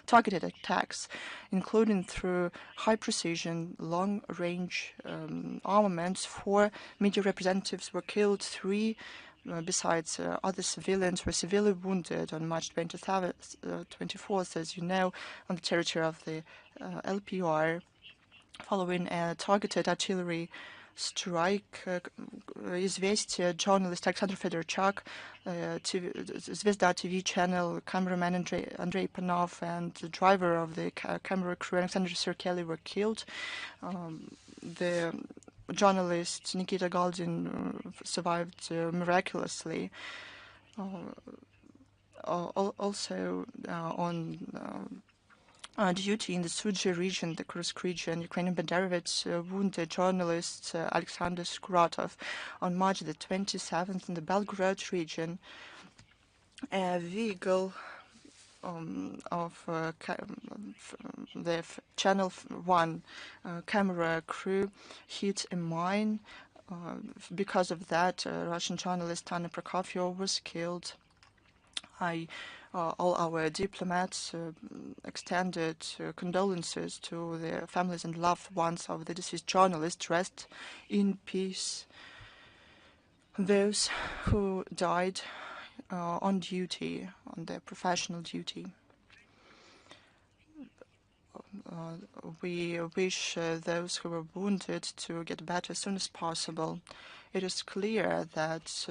targeted attacks, including through high-precision, long-range armaments. 4 media representatives were killed, 3 besides other civilians were severely wounded on March 24th, as you know, on the territory of the LPR, following a targeted artillery strike. Izvestia journalist Alexander Fedorchuk, Zvezda TV channel cameraman Andrei Panov, and the driver of the camera crew Alexander Sergey were killed. The journalist Nikita Galdin survived miraculously. Also on duty in the Sudzha region, the Kursk region, Ukrainian Banderovets wounded journalist Alexander Skuratov. On March the 27th, in the Belgorod region, a vehicle of the Channel 1 camera crew hit a mine. Because of that, Russian journalist Anna Prokofiev was killed. All our diplomats extended condolences to the families and loved ones of the deceased journalists. Rest in peace, those who died on duty, on their professional duty. We wish those who were wounded to get better as soon as possible. It is clear that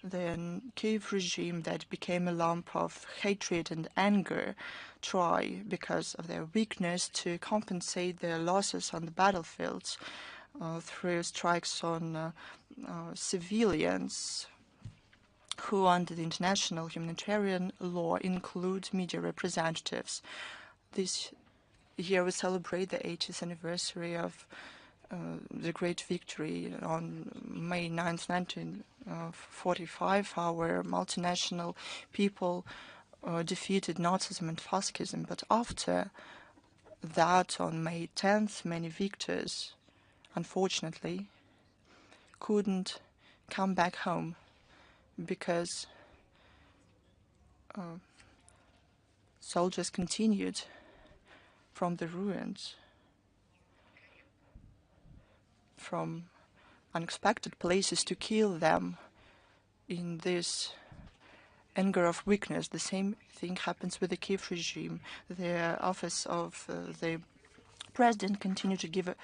the Kyiv regime that became a lump of hatred and anger try, because of their weakness, to compensate their losses on the battlefields through strikes on civilians who, under the international humanitarian law, include media representatives. This year we celebrate the 80th anniversary of the great victory on May 9th, 1945. Our multinational people defeated Nazism and fascism. But after that, on May 10th, many victors, unfortunately, couldn't come back home because soldiers continued from the ruins, from unexpected places, to kill them in this anger of weakness. The same thing happens with the Kyiv regime. The office of the president continued to give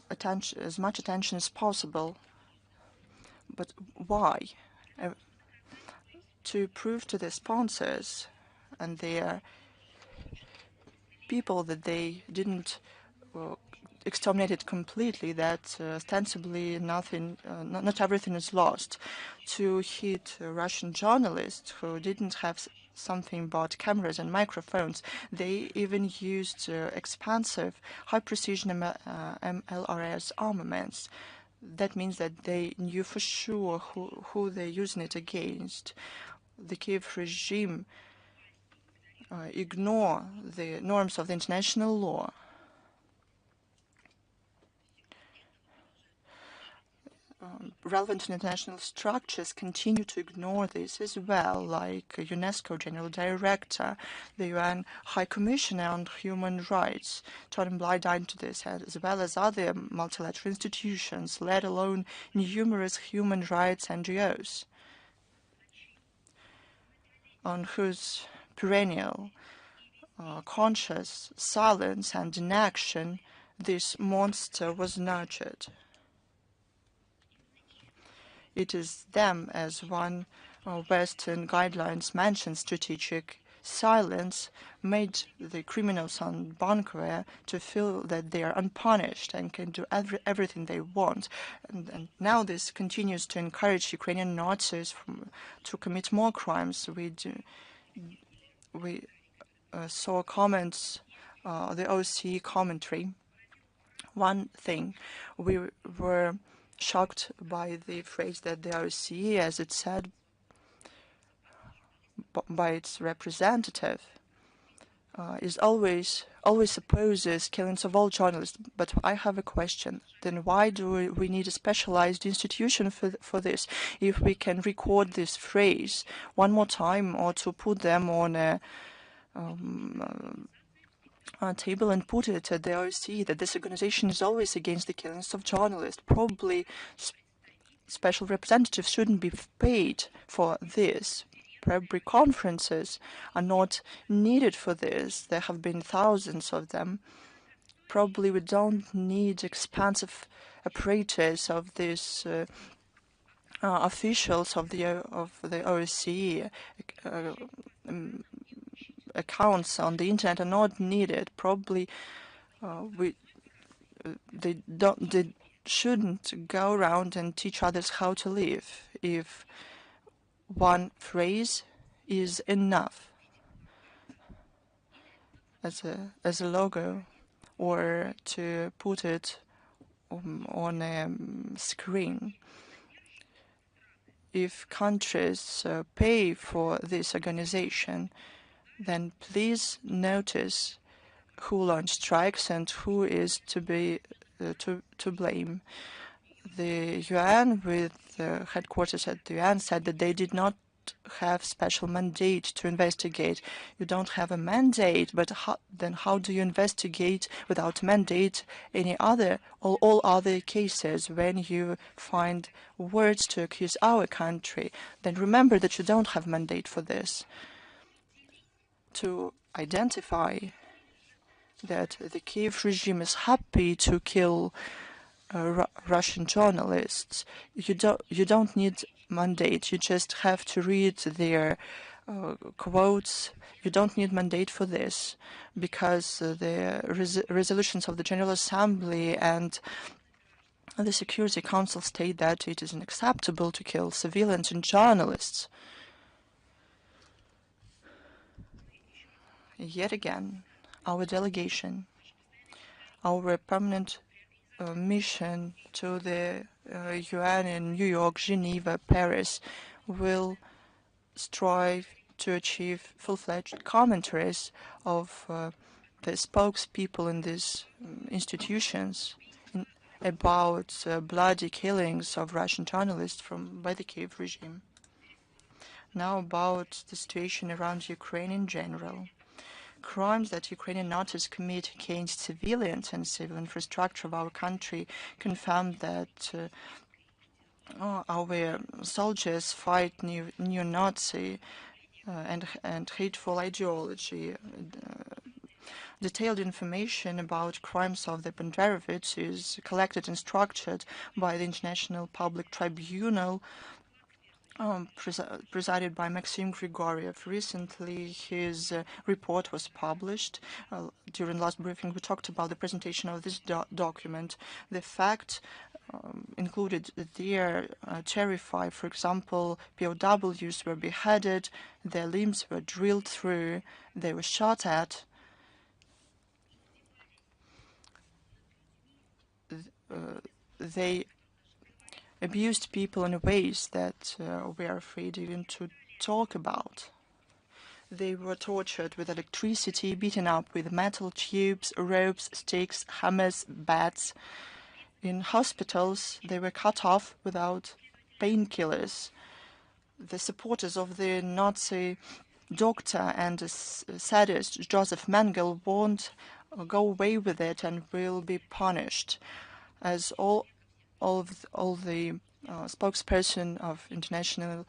attention, as much attention as possible. But why? To prove to the sponsors and their people that they didn't exterminate it completely, that ostensibly nothing, not everything is lost. To hit Russian journalists who didn't have something but cameras and microphones. They even used expensive, high-precision MLRS armaments. That means that they knew for sure who they're using it against. The Kyiv regime ignore the norms of the international law. Relevant international structures continue to ignore this as well, like UNESCO General Director, the UN High Commissioner on Human Rights, turning blind eye to this, as well as other multilateral institutions, let alone numerous human rights NGOs, on whose perennial conscious silence and inaction this monster was nurtured. It is them, as one Western guidelines mentions, strategic silence made the criminals on Bunker to feel that they are unpunished and can do everything they want. And now this continues to encourage Ukrainian Nazis to commit more crimes. We saw comments, the OSCE commentary. One thing, we were shocked by the phrase that the OSCE, as it said by its representative, is always opposes killings of all journalists. But I have a question. Then why do we need a specialized institution for this? If we can record this phrase one more time, or to put them on a table and put it at the OSCE that this organization is always against the killings of journalists. Probably special representatives shouldn't be paid for this. Probably conferences are not needed for this. There have been thousands of them. Probably we don't need expansive apparatus of these officials of the OSCE. Accounts on the internet are not needed. Probably they shouldn't go around and teach others how to live. If one phrase is enough as a logo, or to put it on a screen. If countries pay for this organization, then please notice who launched strikes and who is to be to blame. The UN, with headquarters at the UN, said that they did not have special mandate to investigate. You don't have a mandate, but then how do you investigate without mandate all other cases when you find words to accuse our country? Then remember that you don't have mandate for this. To identify that the Kyiv regime is happy to kill Russian journalists, you don't need mandate. You just have to read their quotes. You don't need mandate for this, because the resolutions of the General Assembly and the Security Council state that it is unacceptable to kill civilians and journalists. Yet again, our delegation, our permanent mission to the UN in New York, Geneva, Paris, will strive to achieve full-fledged commentaries of the spokespeople in these institutions about bloody killings of Russian journalists by the Kyiv regime. Now about the situation around Ukraine in general. Crimes that Ukrainian Nazis commit against civilians and civil infrastructure of our country confirm that our soldiers fight neo-Nazi and hateful ideology. Detailed information about crimes of the Banderovics is collected and structured by the International Public Tribunal, presided by Maxim Grigoriev. Recently, his report was published. During last briefing, we talked about the presentation of this document. The fact included there terrify. For example, POWs were beheaded, their limbs were drilled through, they were shot at. They abused people in ways that we are afraid even to talk about. They were tortured with electricity, beaten up with metal tubes, ropes, sticks, hammers, bats. In hospitals, they were cut off without painkillers. The supporters of the Nazi doctor and sadist Joseph Mengele won't go away with it and will be punished, as all the spokesperson of international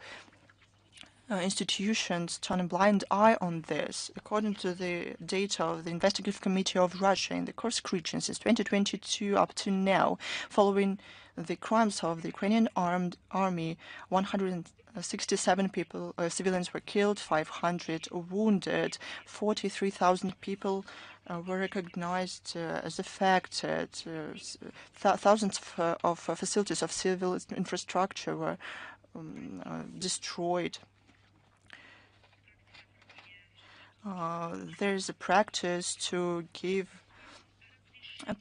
institutions turn a blind eye on this. According to the data of the Investigative Committee of Russia in the Kursk region since 2022 up to now, following the crimes of the Ukrainian armed army, 167 people, civilians were killed, 500 wounded, 43,000 people were recognized as affected. Thousands of facilities of civil infrastructure were destroyed. There is a practice to give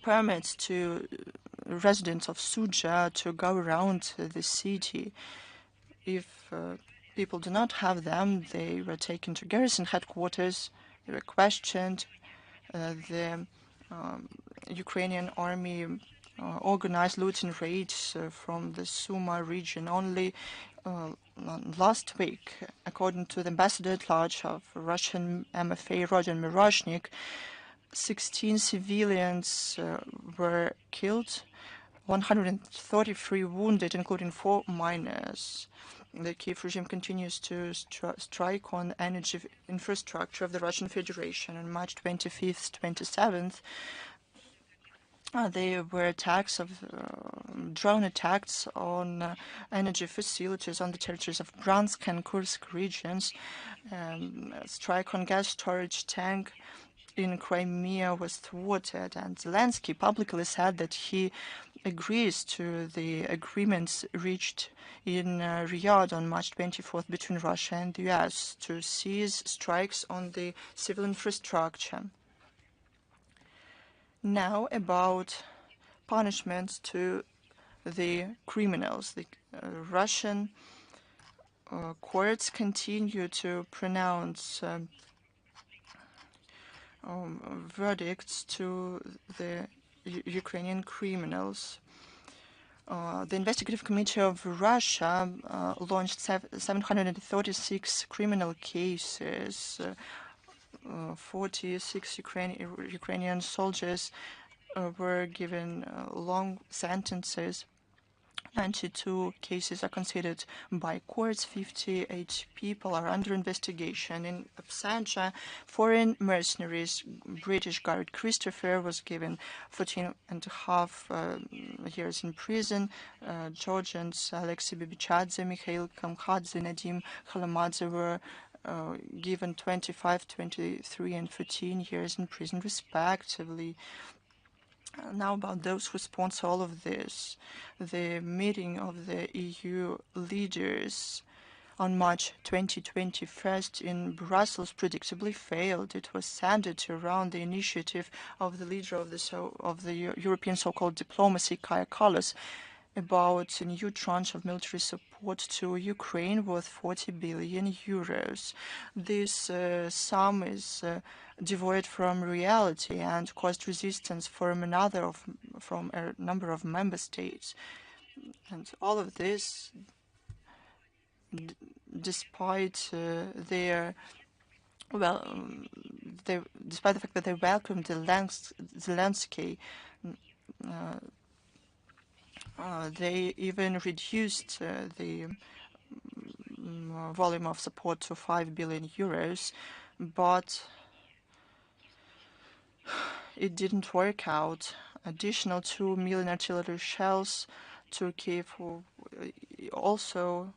permits to residents of Suja to go around the city. If people do not have them, they were taken to garrison headquarters, they were questioned. The Ukrainian army organized looting raids from the Suma region. Only last week, according to the ambassador at large of Russian MFA, Roger Miroshnik, 16 civilians were killed, 133 wounded, including 4 minors. The Kyiv regime continues to strike on energy infrastructure of the Russian Federation. On March 25th, 27th, there were attacks of drone attacks on energy facilities on the territories of Bryansk and Kursk regions. A strike on gas storage tank in Crimea was thwarted, and Zelensky publicly said that he agrees to the agreements reached in Riyadh on March 24th between Russia and the US to cease strikes on the civil infrastructure. Now about punishments to the criminals. The Russian courts continue to pronounce verdicts to the Ukrainian criminals. The Investigative Committee of Russia launched 736 criminal cases. 46 Ukrainian soldiers were given long sentences. 92 cases are considered by courts. 58 people are under investigation. In absentia, foreign mercenaries, British guard Christopher was given 14 and a half years in prison. Georgians Alexei Bibichadze, Mikhail Kamkhadze, Nadim Khalamadze were given 25, 23, and 14 years in prison, respectively. Now about those who sponsor all of this. The meeting of the EU leaders on March 2021 in Brussels predictably failed. It was centered around the initiative of the leader of the European so-called diplomacy, Kaja Kallas, about a new tranche of military support to Ukraine worth 40 billion euros. This sum is devoid from reality and caused resistance from a number of member states. And all of this, despite despite the fact that they welcomed Zelensky, they even reduced the volume of support to 5 billion euros, but it didn't work out. Additional 2 million artillery shells to Kyiv also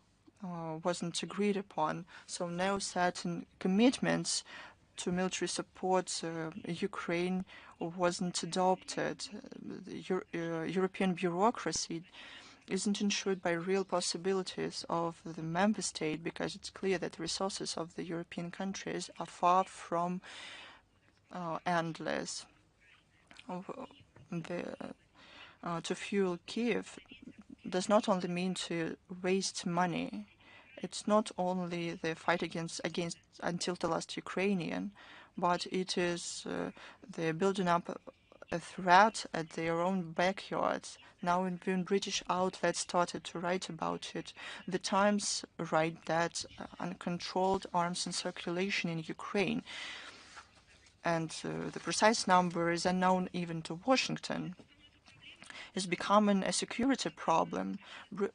wasn't agreed upon, so no certain commitments to military support Ukraine wasn't adopted. The European bureaucracy isn't ensured by real possibilities of the member state, because it's clear that the resources of the European countries are far from endless. To fuel Kyiv does not only mean to waste money. It's not only the fight against until the last Ukrainian, but it is the building up a threat at their own backyards. Now, when British outlets started to write about it, the Times write that uncontrolled arms in circulation in Ukraine, and the precise number is unknown even to Washington, is becoming a security problem.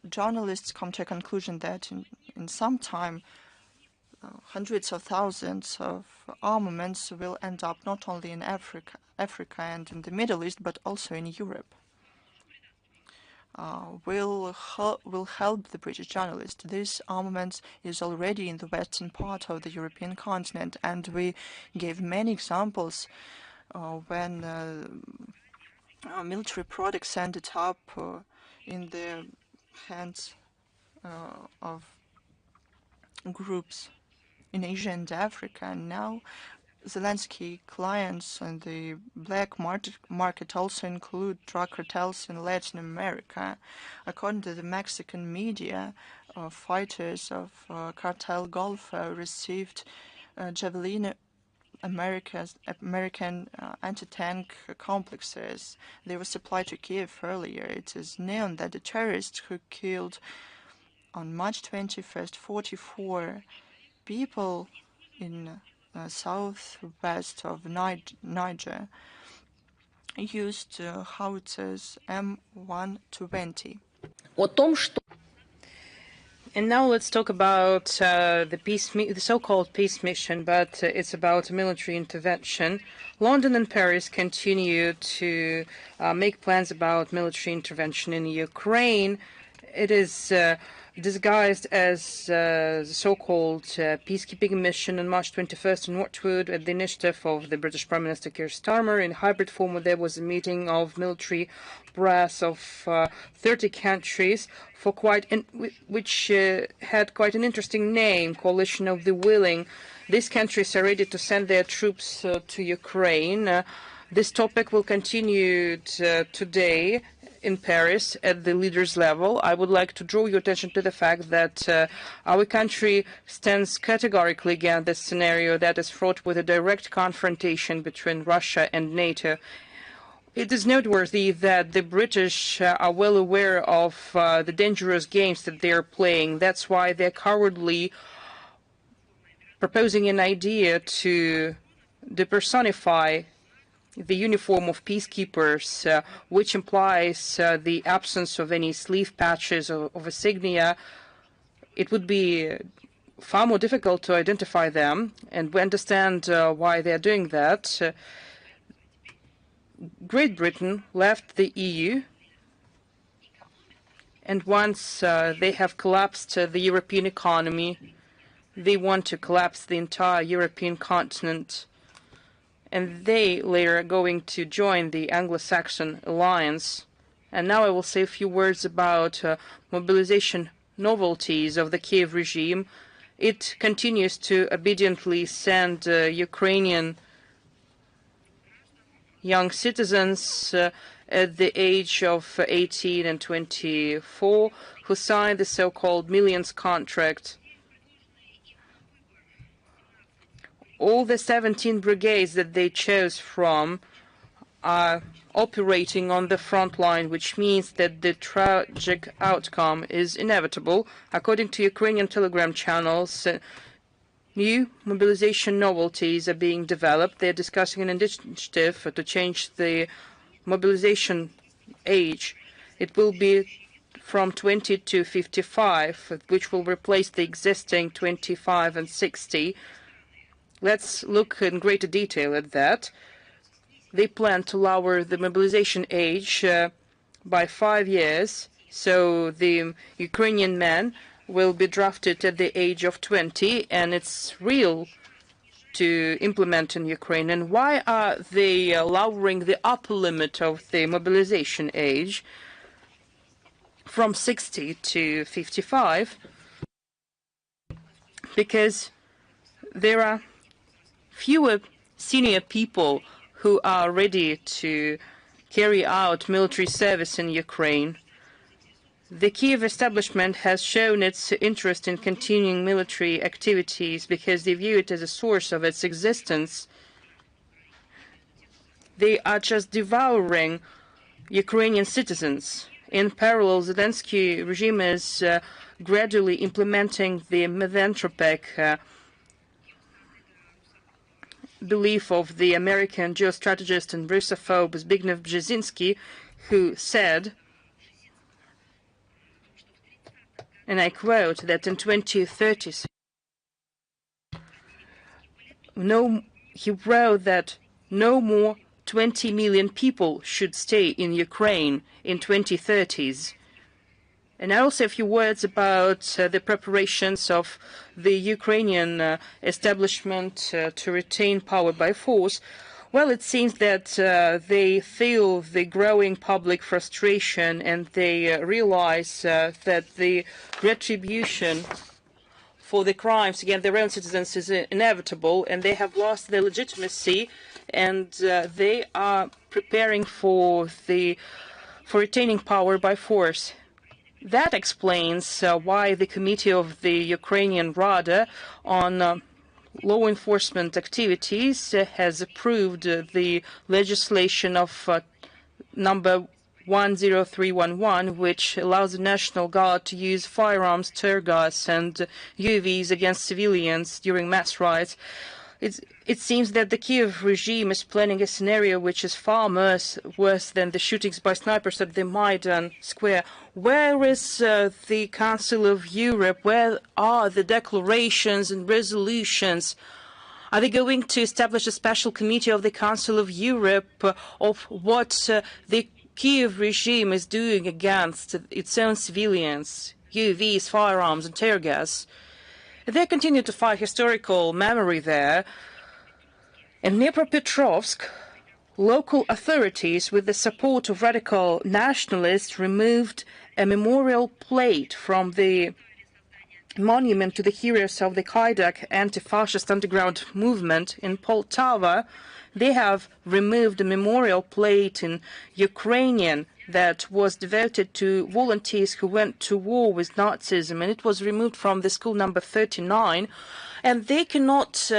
Journalists come to a conclusion that in some time, hundreds of thousands of armaments will end up not only in Africa and in the Middle East, but also in Europe. Will help the British journalists. This armament is already in the western part of the European continent, and we gave many examples when military products ended up in the hands of groups in Asia and Africa. And now Zelensky clients on the black market also include drug cartels in Latin America. According to the Mexican media, fighters of Cartel Golfo received Javelin American anti-tank complexes. They were supplied to Kyiv earlier. It is known that the terrorists who killed on March 21st, 44 people in southwest of Niger used howitzers M120. And now let's talk about the so-called peace mission, but it's about military intervention. London and Paris continue to make plans about military intervention in Ukraine. It is disguised as the so-called peacekeeping mission on March 21st in Watford at the initiative of the British Prime Minister Keir Starmer. In hybrid form, there was a meeting of military brass of 30 countries for which had quite an interesting name, Coalition of the Willing. These countries are ready to send their troops to Ukraine. This topic will continue today in Paris at the leaders' level. I would like to draw your attention to the fact that our country stands categorically against this scenario that is fraught with a direct confrontation between Russia and NATO. It is noteworthy that the British are well aware of the dangerous games that they are playing. That's why they're cowardly proposing an idea to depersonify the uniform of peacekeepers, which implies the absence of any sleeve patches of insignia. It would be far more difficult to identify them, and we understand why they're doing that. Great Britain left the EU, and once they have collapsed the European economy, they want to collapse the entire European continent, and they later are going to join the Anglo-Saxon alliance. And now I will say a few words about mobilization novelties of the Kyiv regime. It continues to obediently send Ukrainian young citizens at the age of 18 and 24 who signed the so-called Millions contract. All the 17 brigades that they chose from are operating on the front line, which means that the tragic outcome is inevitable. According to Ukrainian Telegram channels, new mobilization novelties are being developed. They're discussing an initiative to change the mobilization age. It will be from 20 to 55, which will replace the existing 25 and 60. Let's look in greater detail at that. They plan to lower the mobilization age by 5 years, so the Ukrainian men will be drafted at the age of 20, and it's real to implement in Ukraine. And why are they lowering the upper limit of the mobilization age from 60 to 55? Because there are fewer senior people who are ready to carry out military service in Ukraine. The Kyiv establishment has shown its interest in continuing military activities because they view it as a source of its existence. They are just devouring Ukrainian citizens. In parallel, Zelensky regime is gradually implementing the misanthropic belief of the American geostrategist and Russophobe Zbigniew Brzezinski, who said, and I quote, that in 2030, he wrote that no more 20 million people should stay in Ukraine in 2030s. And I also have a few words about the preparations of the Ukrainian establishment to retain power by force. Well, it seems that they feel the growing public frustration, and they realize that the retribution for the crimes against their own citizens is inevitable, and they have lost their legitimacy, and they are preparing for retaining power by force. That explains why the Committee of the Ukrainian Rada on law enforcement activities has approved the legislation of number 10311, which allows the National Guard to use firearms, tear gas, and UAVs against civilians during mass riots. It seems that the Kyiv regime is planning a scenario which is far worse than the shootings by snipers at the Maidan Square. Where is the Council of Europe? Where are the declarations and resolutions? Are they going to establish a special committee of the Council of Europe of what the Kyiv regime is doing against its own civilians, UAVs, firearms, and tear gas? They continue to fight historical memory there. In Dnipropetrovsk, local authorities, with the support of radical nationalists, removed a memorial plate from the monument to the heroes of the Kyiv anti-fascist underground movement. In Poltava, they have removed a memorial plate in Ukrainian that was devoted to volunteers who went to war with Nazism, and it was removed from the school number 39. And they cannot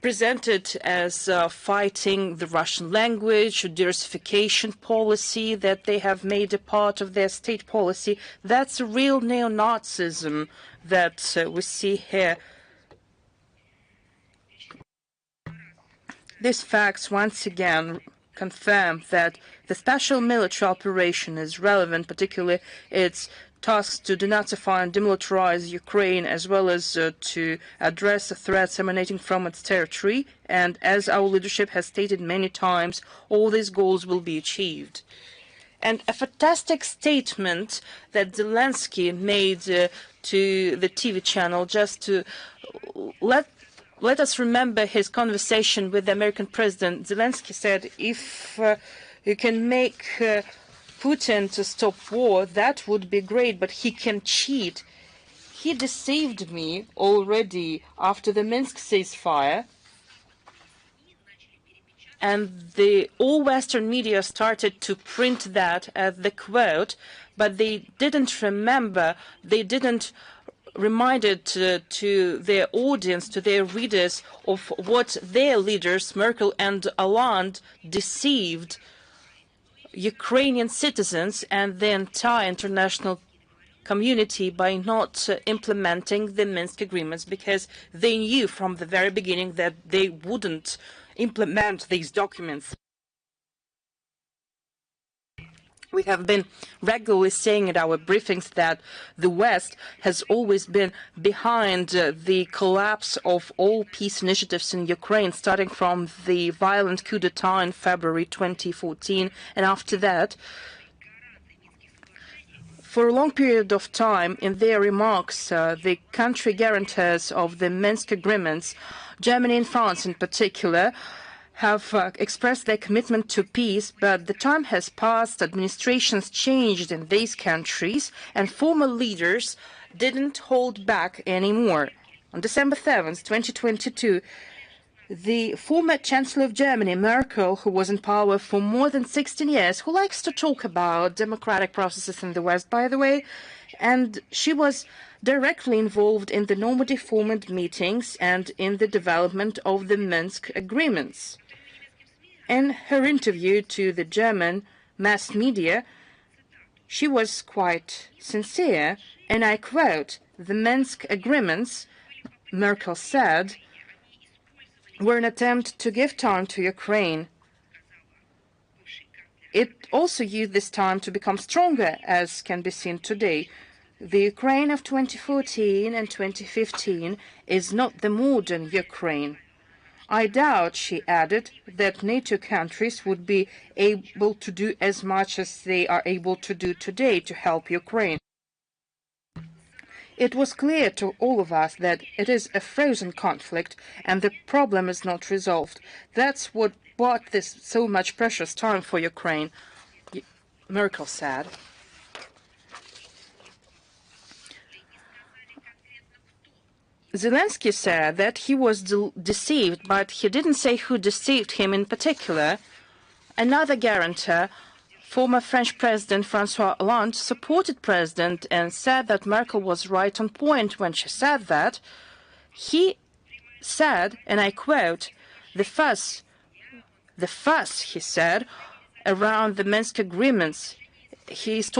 present it as fighting the Russian language or diversification policy that they have made a part of their state policy. That's a real neo-Nazism that we see here. These facts once again confirm that the special military operation is relevant, particularly its tasks to denazify and demilitarize Ukraine, as well as to address the threats emanating from its territory. And as our leadership has stated many times, all these goals will be achieved. And a fantastic statement that Zelensky made to the TV channel, just to let us remember his conversation with the American president. Zelensky said, if you can make Putin to stop war, that would be great, but he can cheat. He deceived me already after the Minsk ceasefire, and all Western media started to print that as the quote, but they didn't remember, they didn't remind it to their audience, to their readers, of what their leaders, Merkel and Hollande, deceived Ukrainian citizens and the entire international community by not implementing the Minsk agreements, because they knew from the very beginning that they wouldn't implement these documents. We have been regularly saying at our briefings that the West has always been behind the collapse of all peace initiatives in Ukraine, starting from the violent coup d'etat in February 2014. And after that, for a long period of time, in their remarks, the country guarantors of the Minsk agreements, Germany and France in particular, have expressed their commitment to peace, but the time has passed, administrations changed in these countries, and former leaders didn't hold back anymore. On December 7th, 2022, the former Chancellor of Germany, Merkel, who was in power for more than 16 years, who likes to talk about democratic processes in the West, by the way, and she was directly involved in the normative format meetings and in the development of the Minsk agreements. In her interview to the German mass media, she was quite sincere, and I quote, "The Minsk agreements," Merkel said, "were an attempt to give time to Ukraine. It also used this time to become stronger, as can be seen today. The Ukraine of 2014 and 2015 is not the modern Ukraine. I doubt," she added, "that NATO countries would be able to do as much as they are able to do today to help Ukraine." It was clear to all of us that it is a frozen conflict and the problem is not resolved. That's what bought this so much precious time for Ukraine, Merkel said. Zelensky said that he was deceived, but he didn't say who deceived him in particular. Another guarantor, former French President François Hollande, supported President and said that Merkel was right on point when she said that. He said, and I quote, the fuss, he said, around the Minsk agreements he's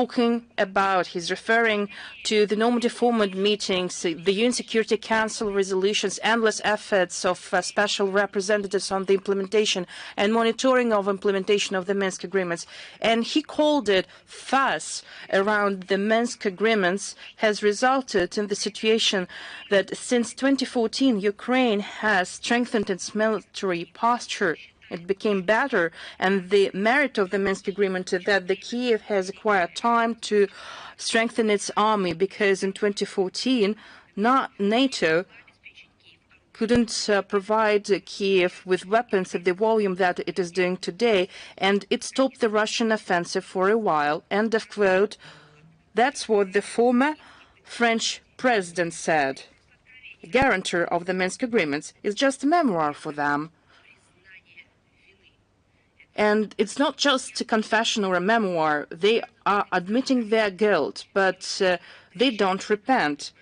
referring to the Normandy format meetings, the UN Security Council resolutions, endless efforts of special representatives on the implementation and monitoring of implementation of the Minsk agreements. And he called it fuss around the Minsk agreements has resulted in the situation that since 2014, Ukraine has strengthened its military posture. It became better, and the merit of the Minsk agreement is that the Kyiv has acquired time to strengthen its army, because in 2014, NATO couldn't provide Kyiv with weapons at the volume that it is doing today, and it stopped the Russian offensive for a while. End of quote. That's what the former French president said. The guarantor of the Minsk agreements is just a memoir for them. And it's not just a confession or a memoir. They are admitting their guilt, but they don't repent.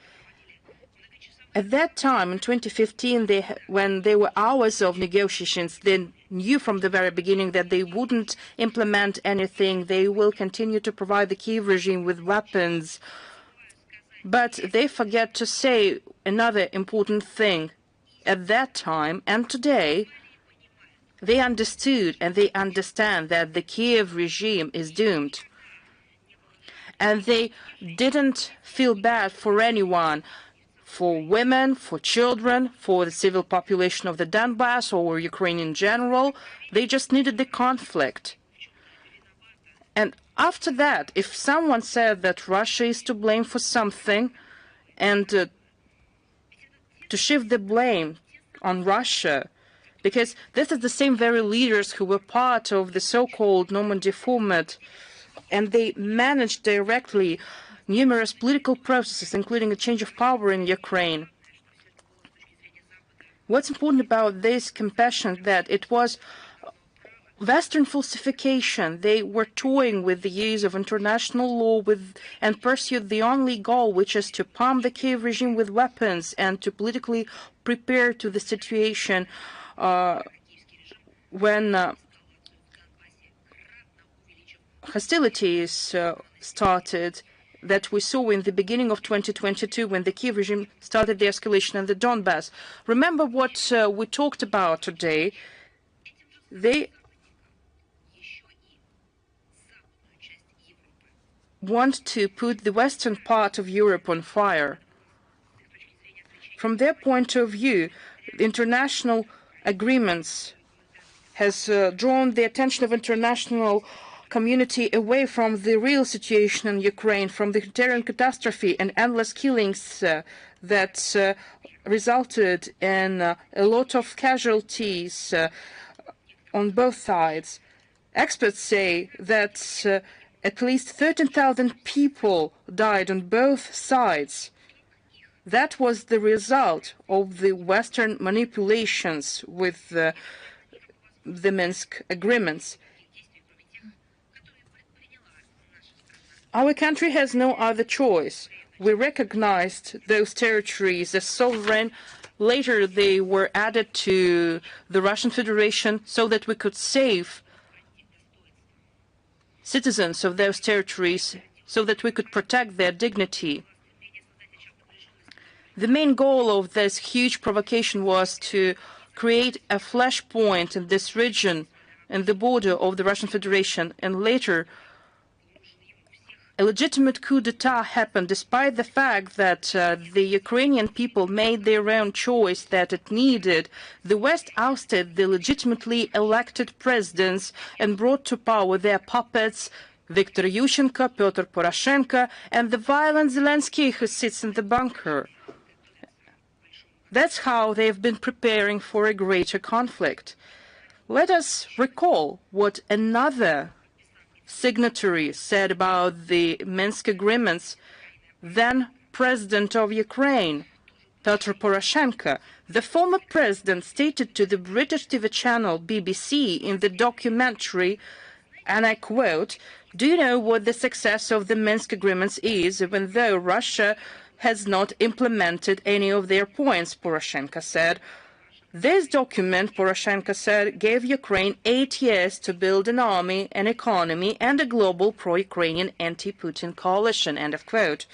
At that time, in 2015, when there were hours of negotiations, they knew from the very beginning that they wouldn't implement anything. They will continue to provide the Kyiv regime with weapons. But they forget to say another important thing. At that time and today, they understood and they understand that the Kyiv regime is doomed. And they didn't feel bad for anyone, for women, for children, for the civil population of the Donbass or Ukraine in general. They just needed the conflict. And after that, if someone said that Russia is to blame for something and to shift the blame on Russia, because this is the same very leaders who were part of the so-called Normandy format, and they managed directly numerous political processes, including a change of power in Ukraine. What's important about this compassion that it was Western falsification. They were toying with the use of international law and pursued the only goal, which is to pump the Kyiv regime with weapons and to politically prepare to the situation when hostilities started that we saw in the beginning of 2022 when the Kyiv regime started the escalation in the Donbass. Remember what we talked about today. They want to put the western part of Europe on fire. From their point of view, international agreements has drawn the attention of international community away from the real situation in Ukraine, from the humanitarian catastrophe and endless killings that resulted in a lot of casualties on both sides. Experts say that at least 13,000 people died on both sides. That was the result of the Western manipulations with the Minsk agreements. Our country has no other choice. We recognized those territories as sovereign. Later, they were added to the Russian Federation so that we could save citizens of those territories, so that we could protect their dignity. The main goal of this huge provocation was to create a flashpoint in this region, in the border of the Russian Federation, and later a legitimate coup d'etat happened, despite the fact that the Ukrainian people made their own choice that it needed. The West ousted the legitimately elected presidents and brought to power their puppets, Viktor Yushchenko, Pyotr Poroshenko, and the violent Zelensky who sits in the bunker. That's how they've been preparing for a greater conflict. Let us recall what another signatory said about the Minsk agreements, then President of Ukraine, Pyotr Poroshenko. The former president stated to the British TV channel BBC in the documentary, and I quote, "Do you know what the success of the Minsk agreements is, even though Russia has not implemented any of their points?" Poroshenko said. This document, Poroshenko said, gave Ukraine 8 years to build an army, an economy, and a global pro-Ukrainian anti-Putin coalition, end of quote.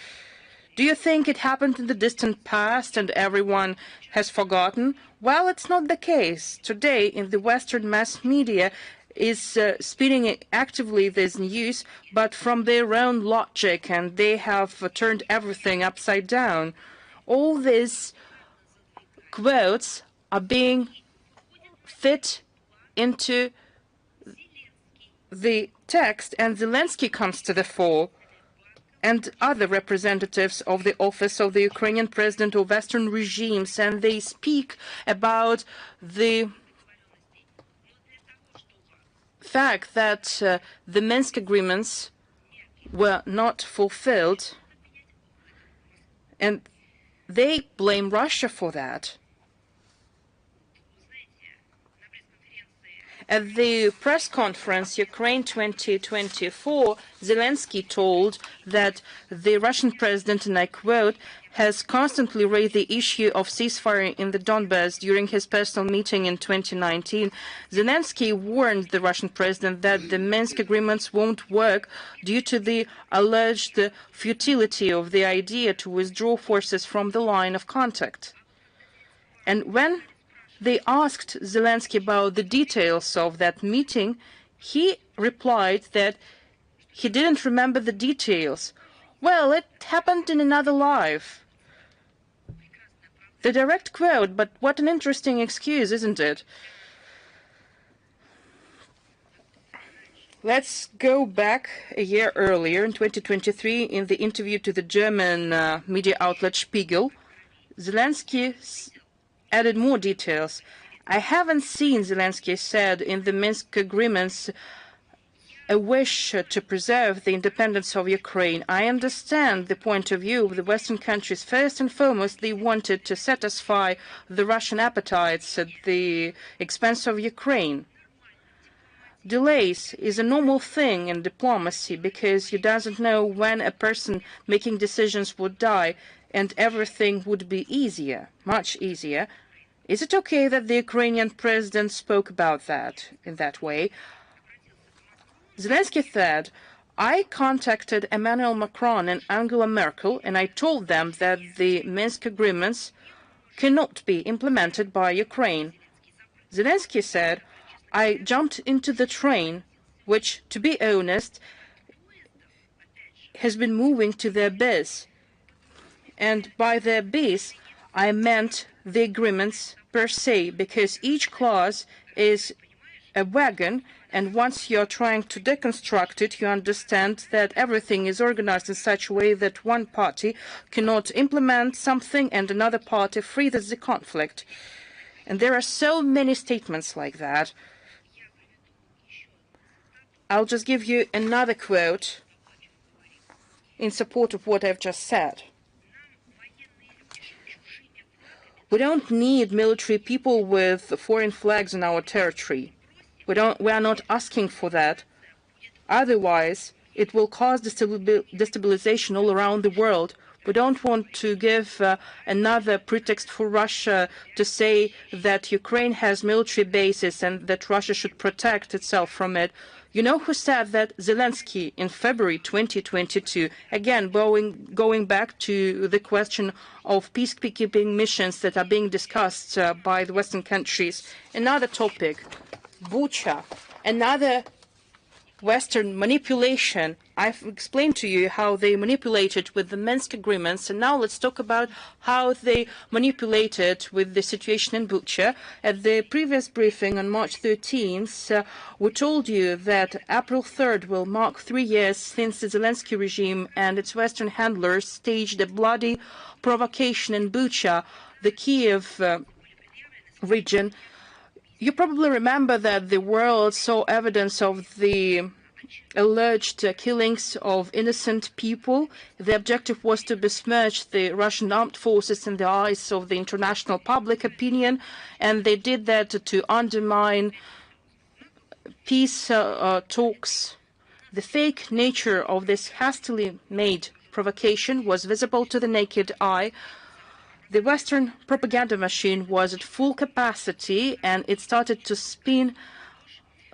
Do you think it happened in the distant past and everyone has forgotten? Well, it's not the case. Today, in the Western mass media, is speeding actively this news, but from their own logic, and they have turned everything upside down. All these quotes are being fit into the text, and Zelensky comes to the fore, and other representatives of the office of the Ukrainian president or Western regimes, and they speak about the fact that the Minsk agreements were not fulfilled, and they blame Russia for that. At the press conference Ukraine 2024, Zelensky told that the Russian president, and I quote, has constantly raised the issue of ceasefire in the Donbass during his personal meeting in 2019. Zelensky warned the Russian president that the Minsk agreements won't work due to the alleged futility of the idea to withdraw forces from the line of contact. And when they asked Zelensky about the details of that meeting, he replied that he didn't remember the details. Well, it happened in another life. The direct quote, but what an interesting excuse, isn't it? Let's go back a year earlier, in 2023, in the interview to the German media outlet Spiegel. Zelensky added more details. I haven't seen, Zelensky said, in the Minsk agreements a wish to preserve the independence of Ukraine. I understand the point of view of the Western countries. First and foremost, they wanted to satisfy the Russian appetites at the expense of Ukraine. Delays is a normal thing in diplomacy because you doesn't know when a person making decisions would die, and everything would be easier, much easier. Is it okay that the Ukrainian president spoke about that in that way? Zelensky said, I contacted Emmanuel Macron and Angela Merkel, and I told them that the Minsk agreements cannot be implemented by Ukraine. Zelensky said, I jumped into the train, which, to be honest, has been moving to the abyss. And by the abyss, I meant the agreements per se, because each clause is a wagon, and once you're trying to deconstruct it, you understand that everything is organized in such a way that one party cannot implement something and another party freezes the conflict. And there are so many statements like that. I'll just give you another quote in support of what I've just said. We don't need military people with foreign flags in our territory. We are not asking for that. Otherwise, it will cause destabilization all around the world. We don't want to give another pretext for Russia to say that Ukraine has military bases and that Russia should protect itself from it. You know who said that? Zelensky in February 2022. Again, going back to the question of peacekeeping missions that are being discussed by the Western countries. Another topic, Bucha, another Western manipulation. I've explained to you how they manipulated with the Minsk agreements, and now let's talk about how they manipulated with the situation in Bucha. At the previous briefing on March 13th, we told you that April 3rd will mark 3 years since the Zelensky regime and its Western handlers staged a bloody provocation in Bucha, the Kyiv region. You probably remember that the world saw evidence of the alleged killings of innocent people. The objective was to besmirch the Russian armed forces in the eyes of the international public opinion, and they did that to undermine peace talks. The fake nature of this hastily made provocation was visible to the naked eye. The Western propaganda machine was at full capacity, and it started to spin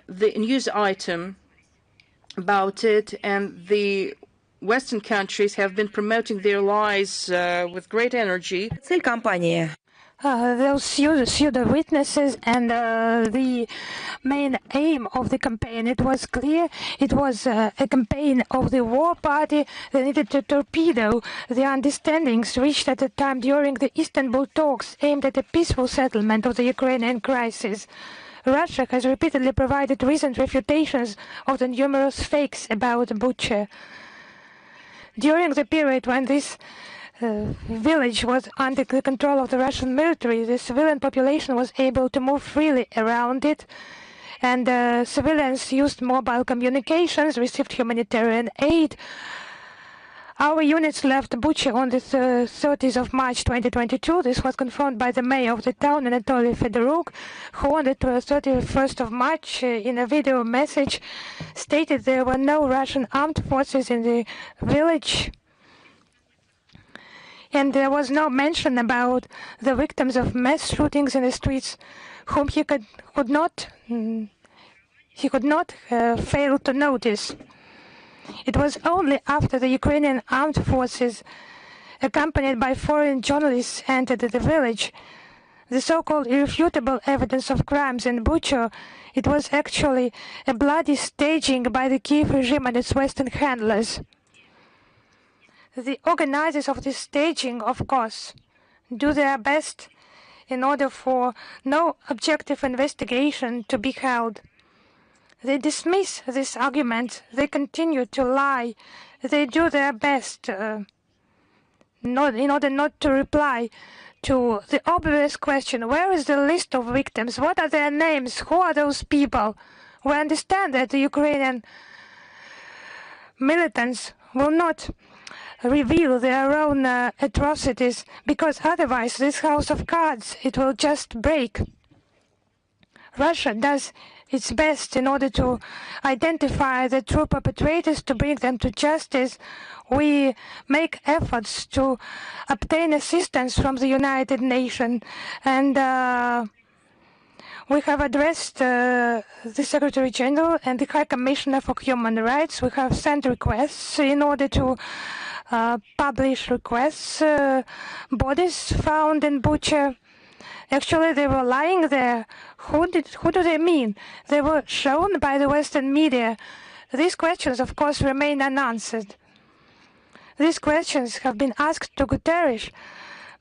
the news item about it, and the Western countries have been promoting their lies with great energy. Цель кампании. Those pseudo witnesses and the main aim of the campaign, it was clear it was a campaign of the war party that needed to torpedo the understandings reached at the time during the Istanbul talks aimed at a peaceful settlement of the Ukrainian crisis. Russia has repeatedly provided recent refutations of the numerous fakes about Bucha. During the period when this village was under the control of the Russian military, the civilian population was able to move freely around it, and civilians used mobile communications, received humanitarian aid. Our units left Bucha on the 30th of March 2022. This was confirmed by the mayor of the town, Anatoly Fedoruk, who on the 31st of March, in a video message, stated there were no Russian armed forces in the village. And there was no mention about the victims of mass shootings in the streets, whom he could not fail to notice. It was only after the Ukrainian armed forces, accompanied by foreign journalists, entered the village, the so-called irrefutable evidence of crimes in Bucha, it was actually a bloody staging by the Kyiv regime and its Western handlers. The organizers of this staging, of course, do their best in order for no objective investigation to be held. They dismiss this argument. They continue to lie. They do their best in order not to reply to the obvious question, where is the list of victims? What are their names? Who are those people? We understand that the Ukrainian militants will not reveal their own atrocities, because otherwise this house of cards, it will just break. Russia does its best in order to identify the true perpetrators, to bring them to justice. We make efforts to obtain assistance from the United Nations, and we have addressed the Secretary General and the High Commissioner for Human Rights. We have sent requests in order to publish requests. Bodies found in Bucha, actually they were lying there. Who do they mean? They were shown by the Western media. These questions, of course, remain unanswered. These questions have been asked to Guterres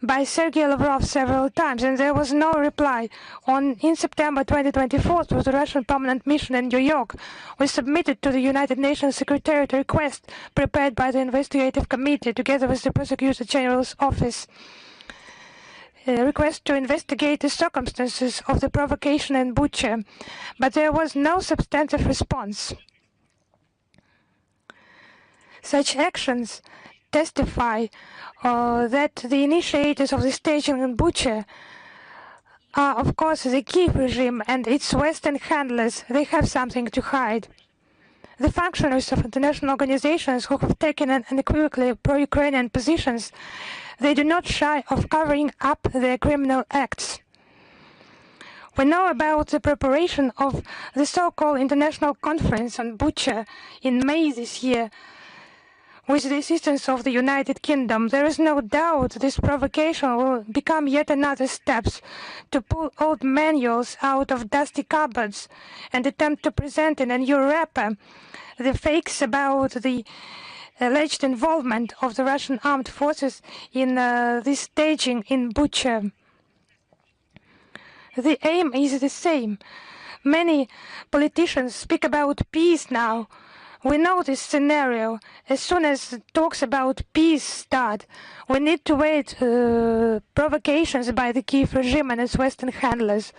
by Sergey Lavrov several times, and there was no reply. In September 2024, through the Russian Permanent Mission in New York, we submitted to the United Nations Secretariat a request prepared by the Investigative Committee together with the Prosecutor General's Office. A request to investigate the circumstances of the provocation in Bucha, but there was no substantive response. Such actions testify that the initiators of the staging in Bucha are, of course, the Kyiv regime and its Western handlers. They have something to hide. The functionaries of international organizations who have taken unequivocally pro-Ukrainian positions, they do not shy of covering up their criminal acts. We know about the preparation of the so-called international conference on Bucha in May this year, with the assistance of the United Kingdom. There is no doubt this provocation will become yet another step to pull old manuals out of dusty cupboards and attempt to present in a new wrapper the fakes about the alleged involvement of the Russian armed forces in this staging in Bucha. The aim is the same. Many politicians speak about peace now. We know this scenario. As soon as talks about peace start, we need to wait provocations by the Kyiv regime and its Western handlers.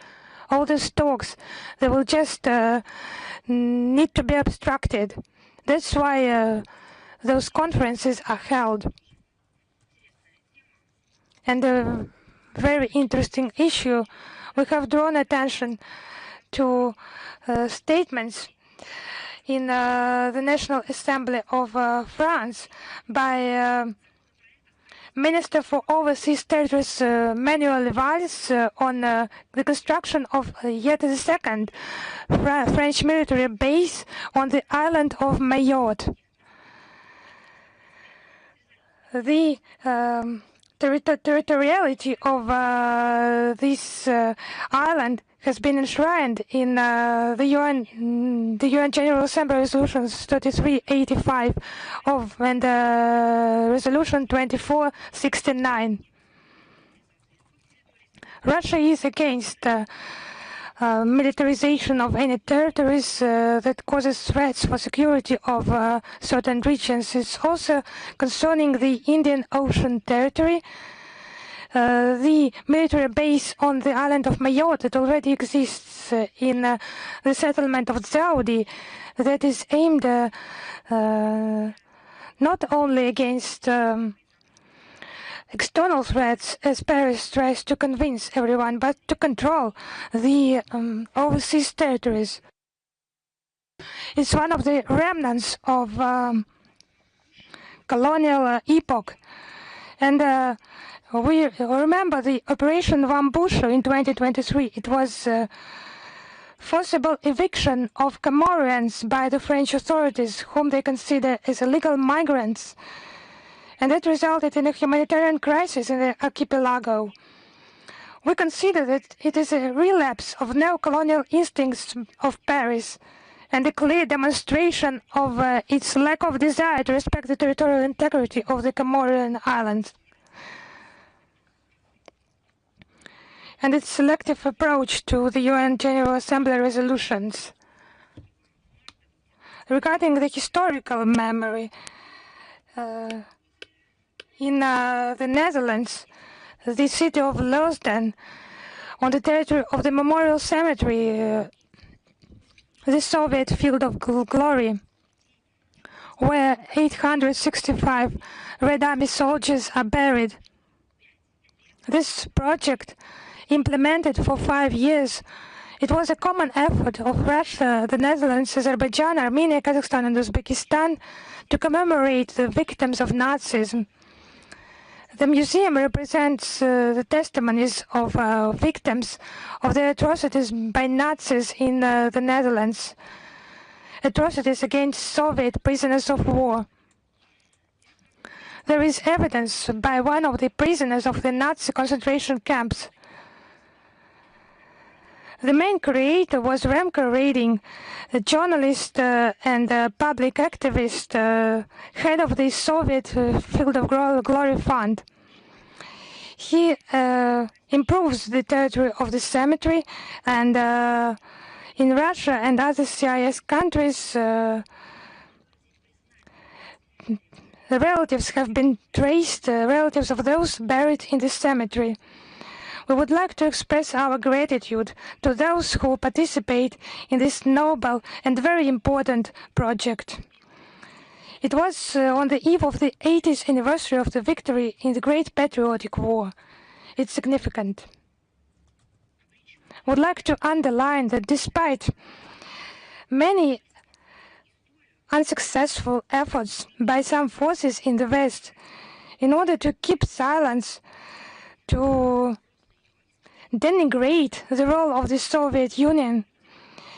All these talks, they will just need to be obstructed. That's why those conferences are held. And a very interesting issue, we have drawn attention to statements in the National Assembly of France by Minister for Overseas Territories Manuel Valls on the construction of yet a second French military base on the island of Mayotte. The territoriality of this island has been enshrined in the UN General Assembly Resolutions 3385 and Resolution 2469. Russia is against militarization of any territories that causes threats for security of certain regions. It's also concerning the Indian Ocean territory. The military base on the island of Mayotte that already exists in the settlement of Saudi that is aimed not only against external threats, as Paris tries to convince everyone, but to control the overseas territories. It's one of the remnants of colonial epoch. And we remember the Operation Vambusha in 2023. It was forcible eviction of Comorians by the French authorities, whom they consider as illegal migrants. And that resulted in a humanitarian crisis in the archipelago. We consider that it is a relapse of neo-colonial instincts of Paris and a clear demonstration of its lack of desire to respect the territorial integrity of the Comorian Islands and its selective approach to the UN General Assembly resolutions. Regarding the historical memory, in the Netherlands, the city of Leusden, on the territory of the Memorial Cemetery, the Soviet Field of Glory, where 865 Red Army soldiers are buried. This project, implemented for 5 years, it was a common effort of Russia, the Netherlands, Azerbaijan, Armenia, Kazakhstan, and Uzbekistan to commemorate the victims of Nazism. The museum represents the testimonies of victims of the atrocities by Nazis in the Netherlands, atrocities against Soviet prisoners of war. There is evidence by one of the prisoners of the Nazi concentration camps. The main creator was Remco Reding, a journalist and public activist, head of the Soviet Field of Glory Fund. He improves the territory of the cemetery, and in Russia and other CIS countries, the relatives have been traced, relatives of those buried in the cemetery. We would like to express our gratitude to those who participate in this noble and very important project. It was on the eve of the 80th anniversary of the victory in the Great Patriotic War. It's significant. I would like to underline that despite many unsuccessful efforts by some forces in the West in order to keep silence, to denigrate the role of the Soviet Union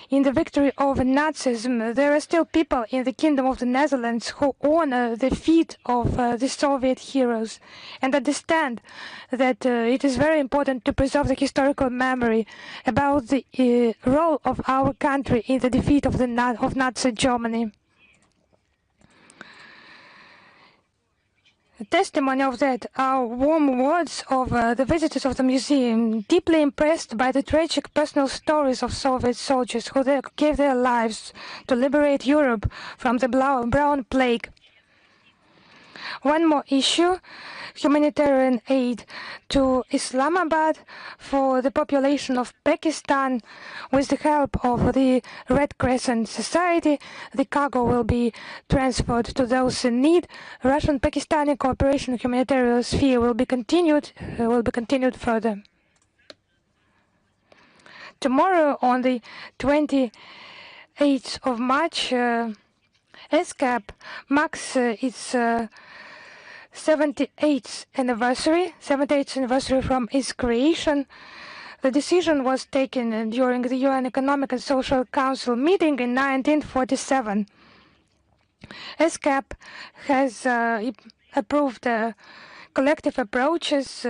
in the victory over Nazism, there are still people in the Kingdom of the Netherlands who honor the feat of the Soviet heroes and understand that it is very important to preserve the historical memory about the role of our country in the defeat of Nazi Germany. A testimony of that are warm words of the visitors of the museum, deeply impressed by the tragic personal stories of Soviet soldiers who gave their lives to liberate Europe from the brown plague. One more issue, humanitarian aid to Islamabad for the population of Pakistan. With the help of the Red Crescent Society, the cargo will be transferred to those in need. Russian-Pakistani cooperation in the humanitarian sphere will be continued further. Tomorrow, on the 28th of March, ESCAP marks its 78th anniversary from its creation. The decision was taken during the UN Economic and Social Council meeting in 1947. ESCAP has approved collective approaches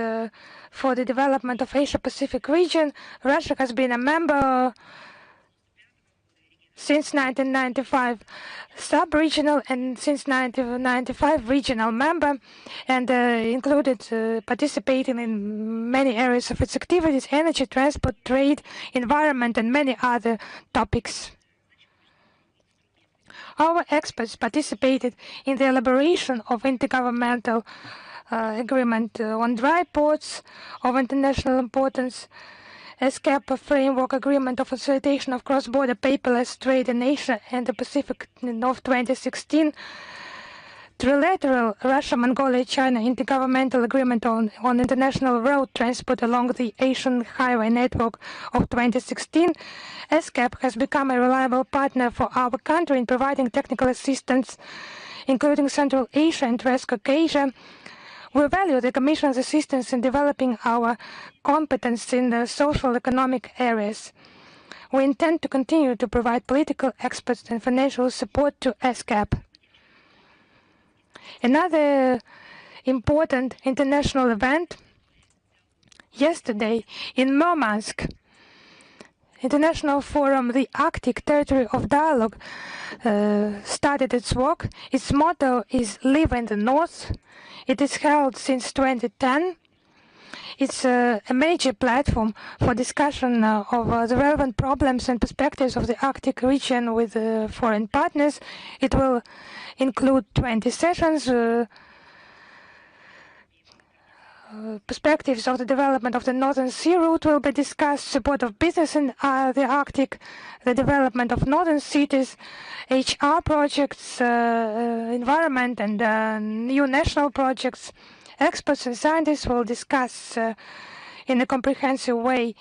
for the development of Asia-Pacific region. Russia has been a member since 1995, sub-regional, and since 1995 regional member, and included participating in many areas of its activities: energy, transport, trade, environment, and many other topics. Our experts participated in the elaboration of intergovernmental agreement on dry ports of international importance, ESCAP framework agreement of facilitation of cross-border paperless trade in Asia and the Pacific of 2016, trilateral Russia-Mongolia-China intergovernmental agreement on international road transport along the Asian highway network of 2016. ESCAP has become a reliable partner for our country in providing technical assistance, including Central Asia and West Caucasia. We value the Commission's assistance in developing our competence in the social economic areas. We intend to continue to provide political experts and financial support to ESCAP. Another important international event yesterday in Murmansk, International Forum, the Arctic Territory of Dialogue, started its work. Its motto is "Live in the North." It is held since 2010. It's a major platform for discussion of the relevant problems and perspectives of the Arctic region with foreign partners. It will include 20 sessions, perspectives of the development of the Northern Sea route will be discussed, support of business in the Arctic, the development of northern cities, HR projects, environment and new national projects. Experts and scientists will discuss in a comprehensive way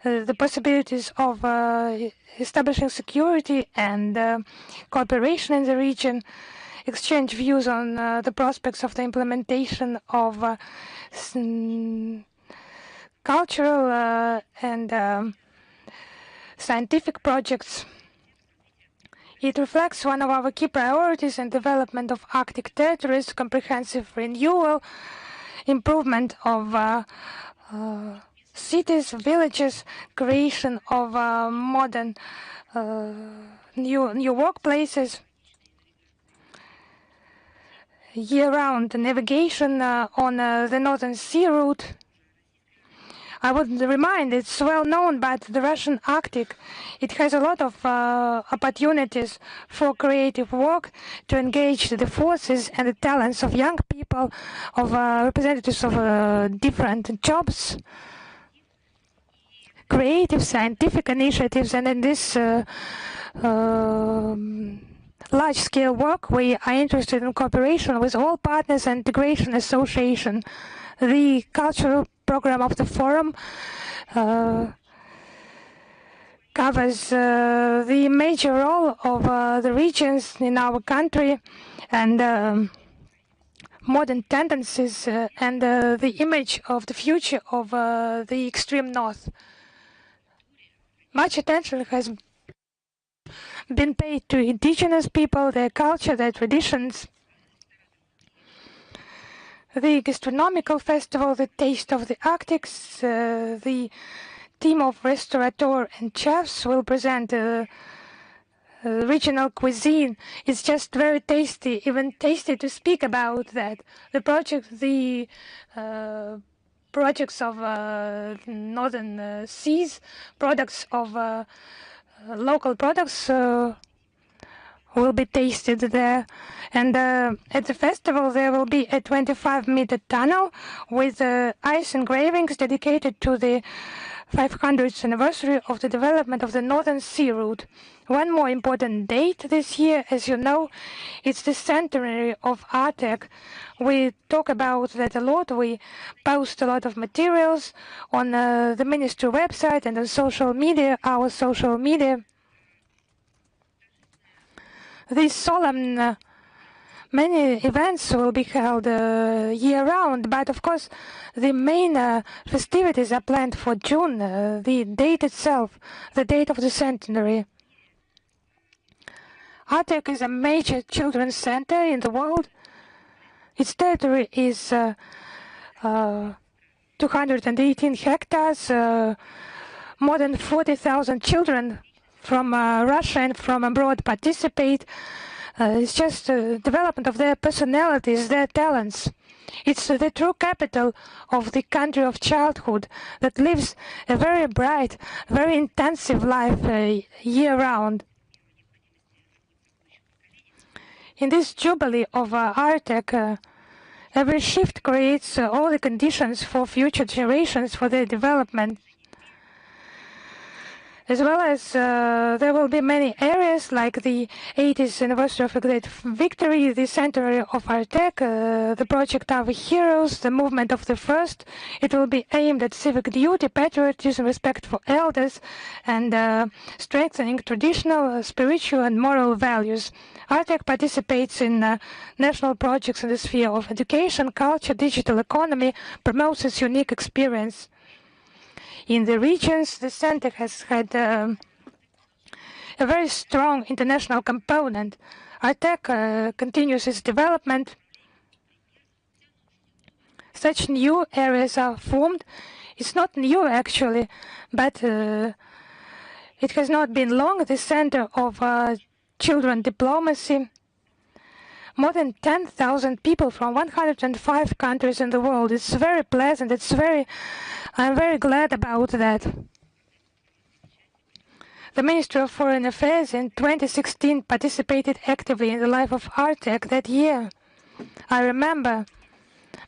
the possibilities of establishing security and cooperation in the region, exchange views on the prospects of the implementation of cultural and scientific projects. It reflects one of our key priorities in development of Arctic territories: comprehensive renewal, improvement of cities, villages, creation of modern new workplaces, year-round navigation on the Northern Sea route. I would remind, it's well known, but the Russian Arctic, it has a lot of opportunities for creative work to engage the forces and the talents of young people, of representatives of different jobs, creative scientific initiatives, and in this large-scale work, we are interested in cooperation with all partners and integration association. The cultural program of the forum covers the major role of the regions in our country and modern tendencies and the image of the future of the extreme north. Much attention has been paid to indigenous people, their culture, their traditions. The gastronomical festival, the Taste of the Arctics, the team of restaurateurs and chefs will present regional cuisine. It's just very tasty, even tasty to speak about that. The projects of northern seas, products of local products will be tasted there. And at the festival there will be a 25-meter tunnel with ice engravings dedicated to the 500th anniversary of the development of the Northern Sea route. One more important date this year, as you know, it's the centenary of ARTEC. We talk about that a lot. We post a lot of materials on the ministry website and on social media, our social media. This solemn Many events will be held year-round, but of course the main festivities are planned for June, the date itself, the date of the centenary. Artek is a major children's center in the world. Its territory is 218 hectares. More than 40,000 children from Russia and from abroad participate. It's just development of their personalities, their talents. It's the true capital of the country of childhood that lives a very bright, very intensive life year-round. In this jubilee of Artek, every shift creates all the conditions for future generations for their development. As well as there will be many areas like the 80th anniversary of a great victory, the centenary of Artek, the project Our Heroes, the movement of the first. It will be aimed at civic duty, patriotism, respect for elders, and strengthening traditional, spiritual, and moral values. Artek participates in national projects in the sphere of education, culture, digital economy, promotes its unique experience. In the regions, the center has had a very strong international component. Artek continues its development. Such new areas are formed. It's not new, actually, but it has not been long the center of children diplomacy. More than 10,000 people from 105 countries in the world. It's very pleasant. I'm very glad about that. The Ministry of Foreign Affairs in 2016 participated actively in the life of Artek that year. I remember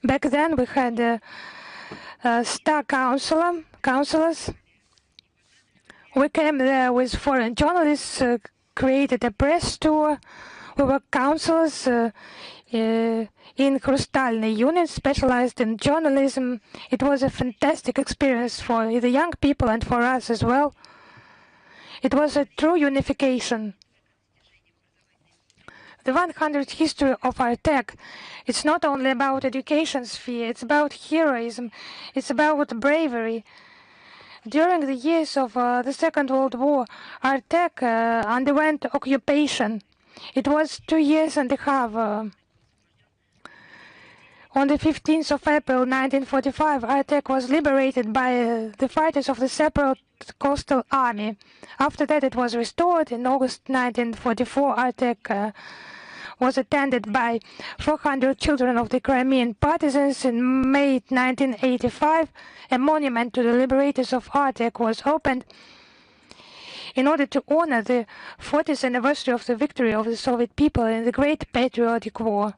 back then we had star counselors. We came there with foreign journalists, created a press tour. We were counselors in Krustalny unit specialized in journalism. It was a fantastic experience for the young people and for us as well. It was a true unification. The 100 history of Artek, it's not only about education sphere, it's about heroism, it's about bravery. During the years of the Second World War, Artek underwent occupation. It was 2 years and a half. On the 15th of April 1945, Artek was liberated by the fighters of the Separate Coastal Army. After that, it was restored. In August 1944, Artek was attended by 400 children of the Crimean partisans. In May 1985, a monument to the liberators of Artek was opened in order to honor the 40th anniversary of the victory of the Soviet people in the Great Patriotic War.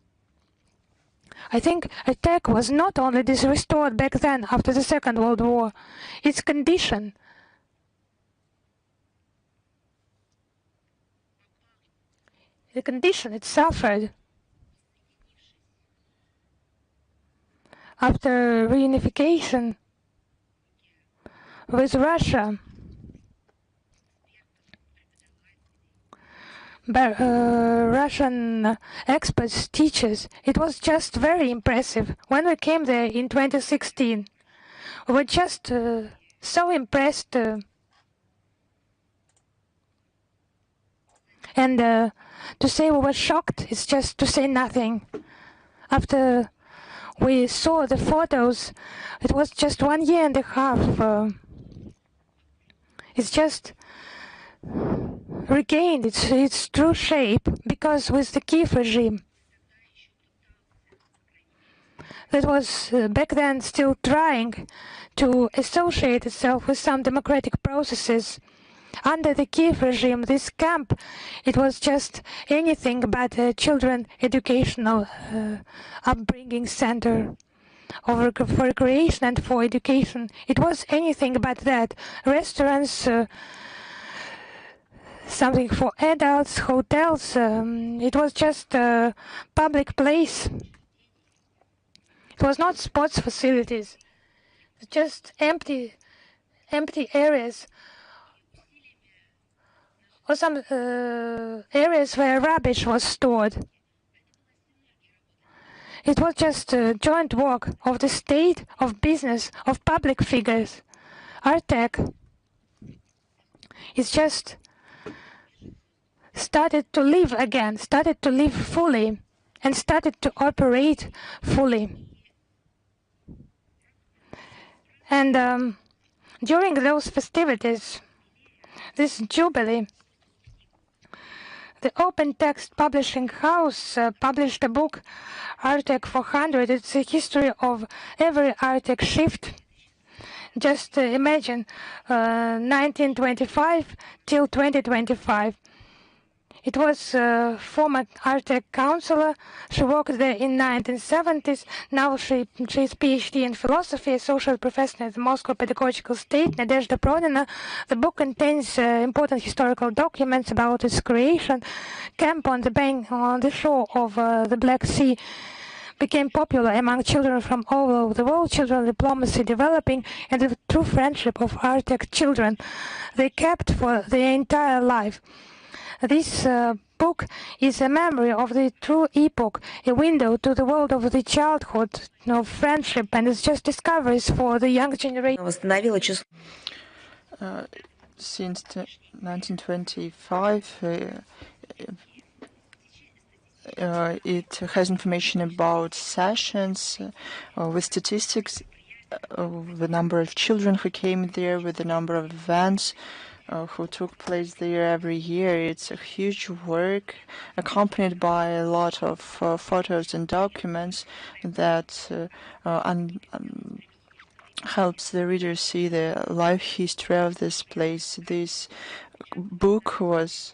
I think Artek was not only restored back then after the Second World War, its condition. The condition it suffered after reunification with Russia. Russian experts, teachers, it was just very impressive. When we came there in 2016, we were just so impressed. And to say we were shocked is just to say nothing. After we saw the photos, it was just 1 year and a half. It's just regained its true shape, because with the Kyiv regime that was back then still trying to associate itself with some democratic processes, under the Kyiv regime, this camp, it was just anything but a children educational upbringing center for recreation and for education. It was anything but that. Restaurants, something for adults, hotels. It was just a public place. It was not sports facilities. Just empty areas, or some areas where rubbish was stored. It was just a joint work of the state, of business, of public figures. Artek is just started to live again, started to live fully, and started to operate fully. And during those festivities, this jubilee, the Open Text Publishing House published a book, Artek 400. It's a history of every Artek shift. Just imagine 1925 till 2025. It was a former Artek counselor. She worked there in 1970s. Now she's PhD in philosophy, associate professor at the Moscow Pedagogical State, Nadezhda Pronina. The book contains important historical documents about its creation. Camp on the bank, on the shore of the Black Sea became popular among children from all over the world, children diplomacy developing, and the true friendship of Artek children they kept for their entire life. This book is a memory of the true epoch, a window to the world of the childhood, friendship, and it's just discoveries for the young generation. Since 1925, it has information about sessions with statistics of the number of children who came there, with the number of events who took place there every year. It's a huge work accompanied by a lot of photos and documents that helps the reader see the life history of this place. This book was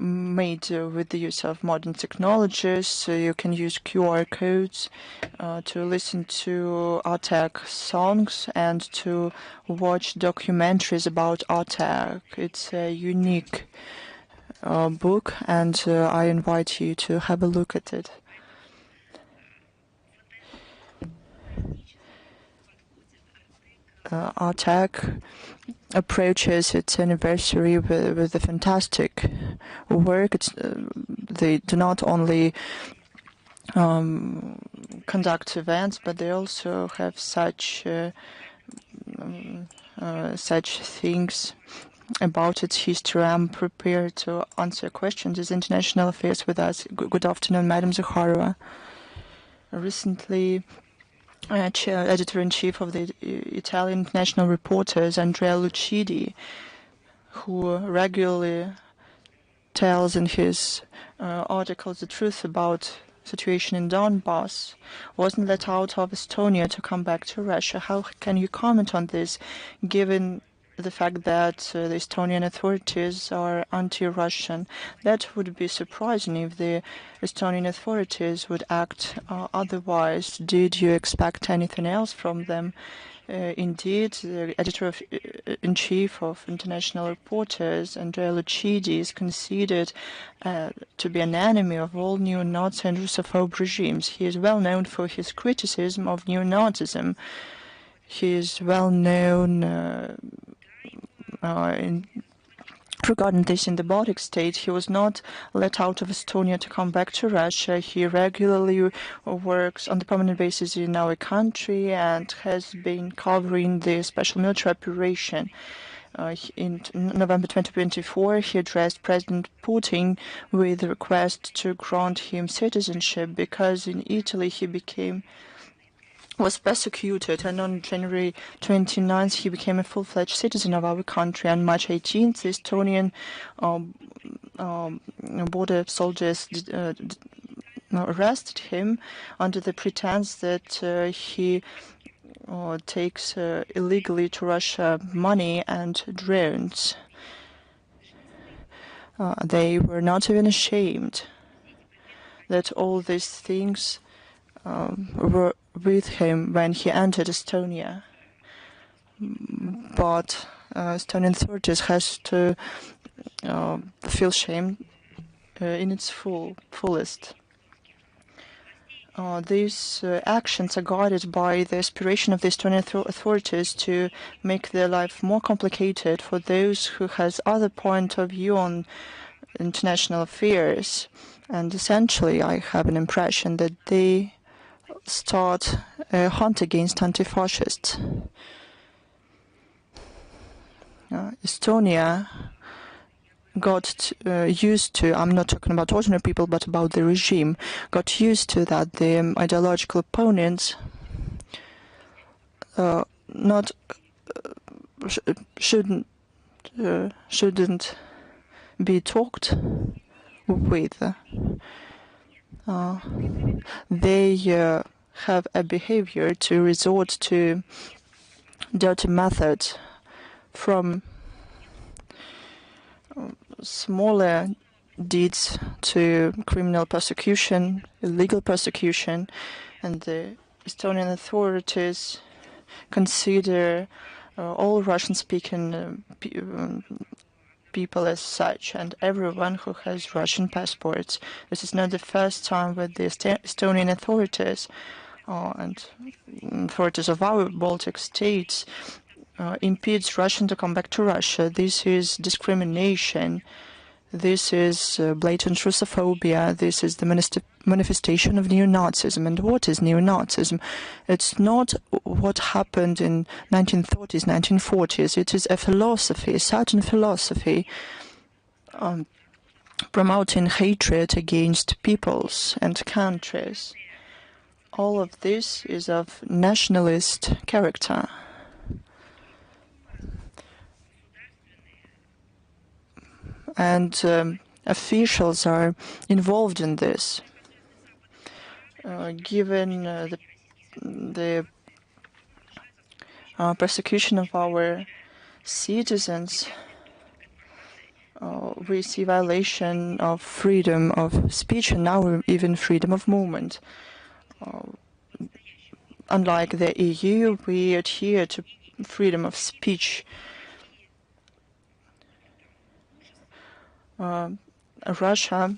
made with the use of modern technologies, so you can use QR codes to listen to Artek songs and to watch documentaries about Artek. It's a unique book, and I invite you to have a look at it. Artek approaches its anniversary with a fantastic work. They do not only conduct events, but they also have such things about its history. I'm prepared to answer questions. Is International Affairs with us? Good afternoon, Madam Zakharova. Recently, editor-in-chief of the Italian International Reporters, Andrea Lucidi, who regularly tells in his articles the truth about situation in Donbass, wasn't let out of Estonia to come back to Russia. How can you comment on this, given the fact that the Estonian authorities are anti-Russian? That would be surprising if the Estonian authorities would act otherwise. Did you expect anything else from them? Indeed, the editor-in-chief of International Reporters, Andrea Lucidi, is considered to be an enemy of all neo-Nazi and Russophobe regimes. He is well known for his criticism of neo-Nazism. He is well known regarding this in the Baltic state. He was not let out of Estonia to come back to Russia. He regularly works on the permanent basis in our country and has been covering the special military operation. In November 2024, he addressed President Putin with a request to grant him citizenship because in Italy he was persecuted, and on January 29th he became a full-fledged citizen of our country. On March 18th, the Estonian border soldiers arrested him under the pretense that he takes illegally to Russia money and drones. They were not even ashamed that all these things were with him when he entered Estonia. But Estonian authorities has to feel shame in its fullest. These actions are guided by the aspiration of the Estonian authorities to make their life more complicated for those who has other point of view on international affairs. And essentially, I have an impression that they start a hunt against anti-fascists. Estonia got used to, I'm not talking about ordinary people, but about the regime, got used to that the ideological opponents not shouldn't be talked with. They have a behavior to resort to dirty methods, from smaller deeds to criminal persecution, illegal persecution, and the Estonian authorities consider all Russian-speaking people as such, and everyone who has Russian passports. This is not the first time that the Estonian authorities and authorities of our Baltic states impedes Russian to come back to Russia. This is discrimination. This is blatant Russophobia. This is the manifestation of neo-Nazism. And what is neo-Nazism? It's not what happened in 1930s, 1940s. It is a philosophy, a certain philosophy promoting hatred against peoples and countries. All of this is of nationalist character. And officials are involved in this. Given the persecution of our citizens, we see violation of freedom of speech and now even freedom of movement. Unlike the EU, we adhere to freedom of speech. Russia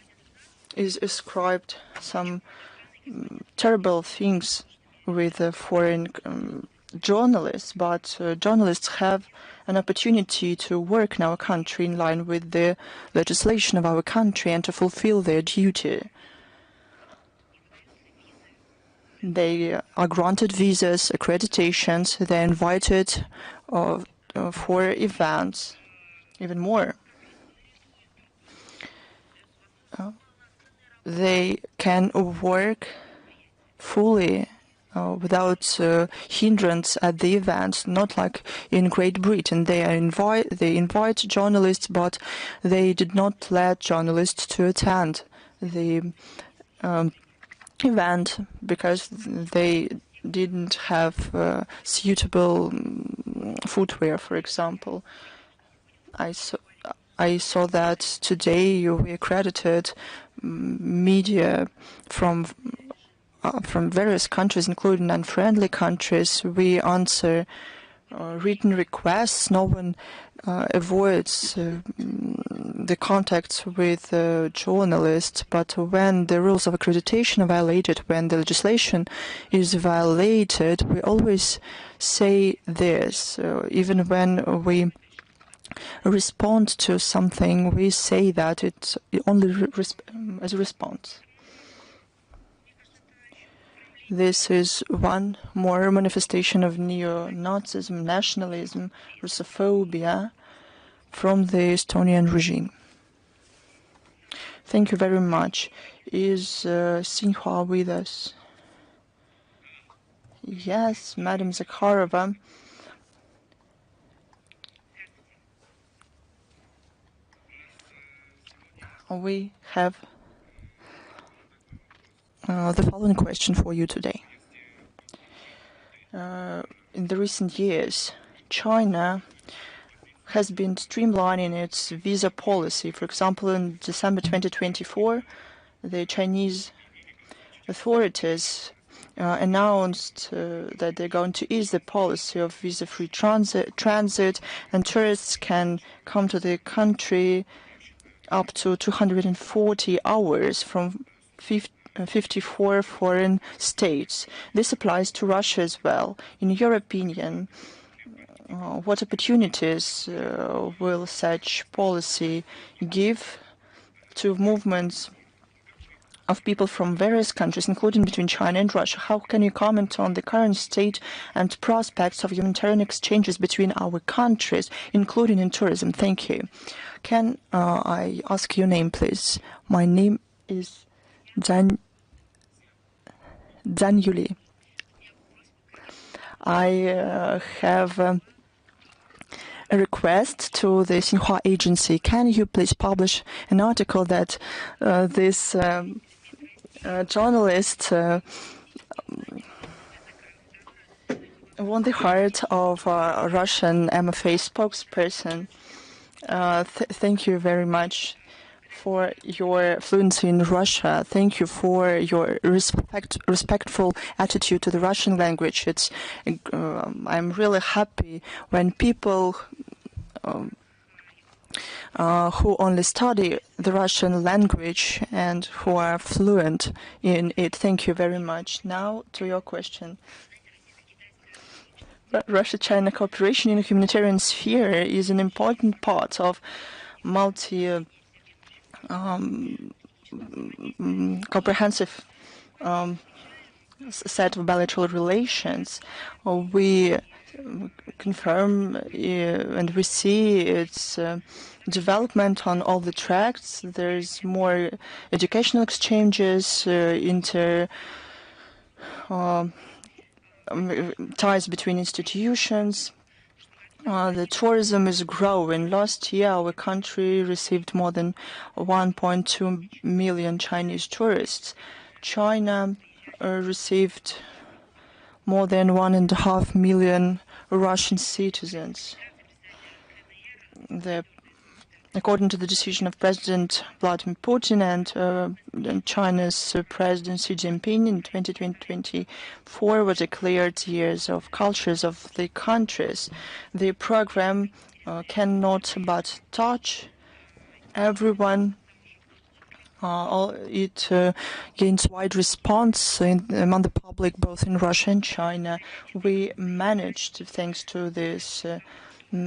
is ascribed some terrible things with foreign journalists, but journalists have an opportunity to work in our country in line with the legislation of our country and to fulfill their duty. They are granted visas, accreditations, they're invited for events, even more. They can work fully without hindrance at the event, not like in Great Britain. They invite journalists, but they did not let journalists to attend the event because they didn't have suitable footwear, for example. I saw that today we accredited media from various countries, including unfriendly countries. We answer written requests. No one avoids the contacts with journalists, but when the rules of accreditation are violated, when the legislation is violated, we always say this. Even when we respond to something, we say that it's only as a response. This is one more manifestation of neo-Nazism, nationalism, Russophobia from the Estonian regime. Thank you very much. Is Sinhua with us? Yes, Madam Zakharova. We have the following question for you today. In the recent years, China has been streamlining its visa policy. For example, in December 2024, the Chinese authorities announced that they're going to ease the policy of visa-free transit, and tourists can come to the country up to 240 hours from 54 foreign states. This applies to Russia as well. In your opinion, what opportunities will such policy give to movements of people from various countries, including between China and Russia. How can you comment on the current state and prospects of humanitarian exchanges between our countries, including in tourism? Thank you. Can I ask your name, please? My name is Yuli. I have a request to the Xinhua agency. Can you please publish an article that this journalist won the heart of a Russian MFA spokesperson? Thank you very much for your fluency in Russia. Thank you for your respectful attitude to the Russian language. I'm really happy when people who only study the Russian language and who are fluent in it. Thank you very much. Now to your question. Russia-China cooperation in the humanitarian sphere is an important part of comprehensive set of bilateral relations. We confirm and we see its development on all the tracks. There's more educational exchanges, ties between institutions. The tourism is growing. Last year, our country received more than 1.2 million Chinese tourists. China received more than 1.5 million Russian citizens. According to the decision of President Vladimir Putin and China's President Xi Jinping in 2024 were declared years of cultures of the countries. The program cannot but touch everyone. It gains wide response among the public, both in Russia and China. We managed, thanks to this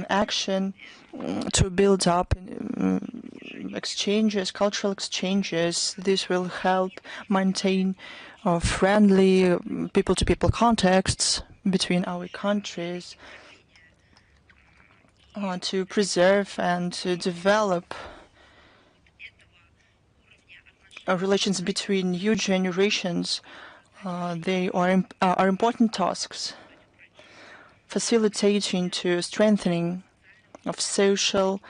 action, to build up exchanges, cultural exchanges. This will help maintain friendly people-to-people contacts between our countries, to preserve and to develop relations between new generations. They are important tasks, facilitating to strengthening of social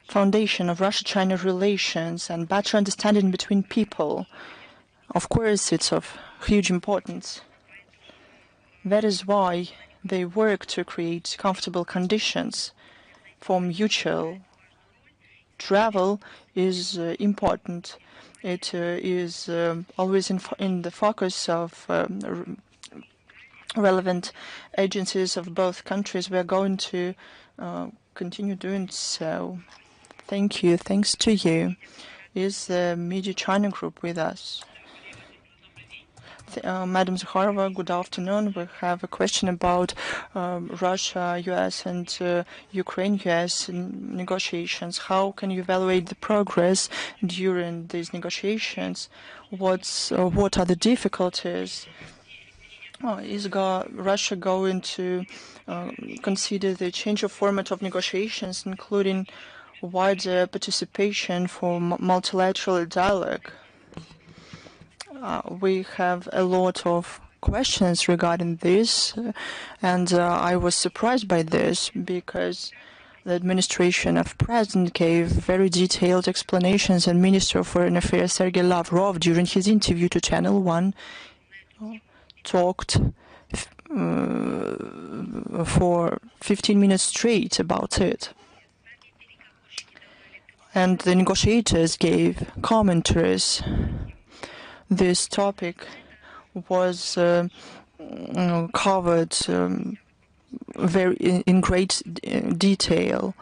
foundation of Russia-China relations and better understanding between people. Of course, it's of huge importance. That is why they work to create comfortable conditions for mutual travel is important. It is always in the focus of relevant agencies of both countries. We are going to continue doing so. Thank you. Thanks to you. Is the Media China Group with us? Madam Zakharova, good afternoon. We have a question about Russia, U.S. and Ukraine-U.S. negotiations. How can you evaluate the progress during these negotiations? What are the difficulties? Is Russia going to consider the change of format of negotiations, including wider participation for multilateral dialogue? We have a lot of questions regarding this, and I was surprised by this because the administration of President gave very detailed explanations, and Minister of Foreign Affairs Sergey Lavrov, during his interview to Channel 1, talked for 15 minutes straight about it. And the negotiators gave commentaries. This topic was covered in great detail.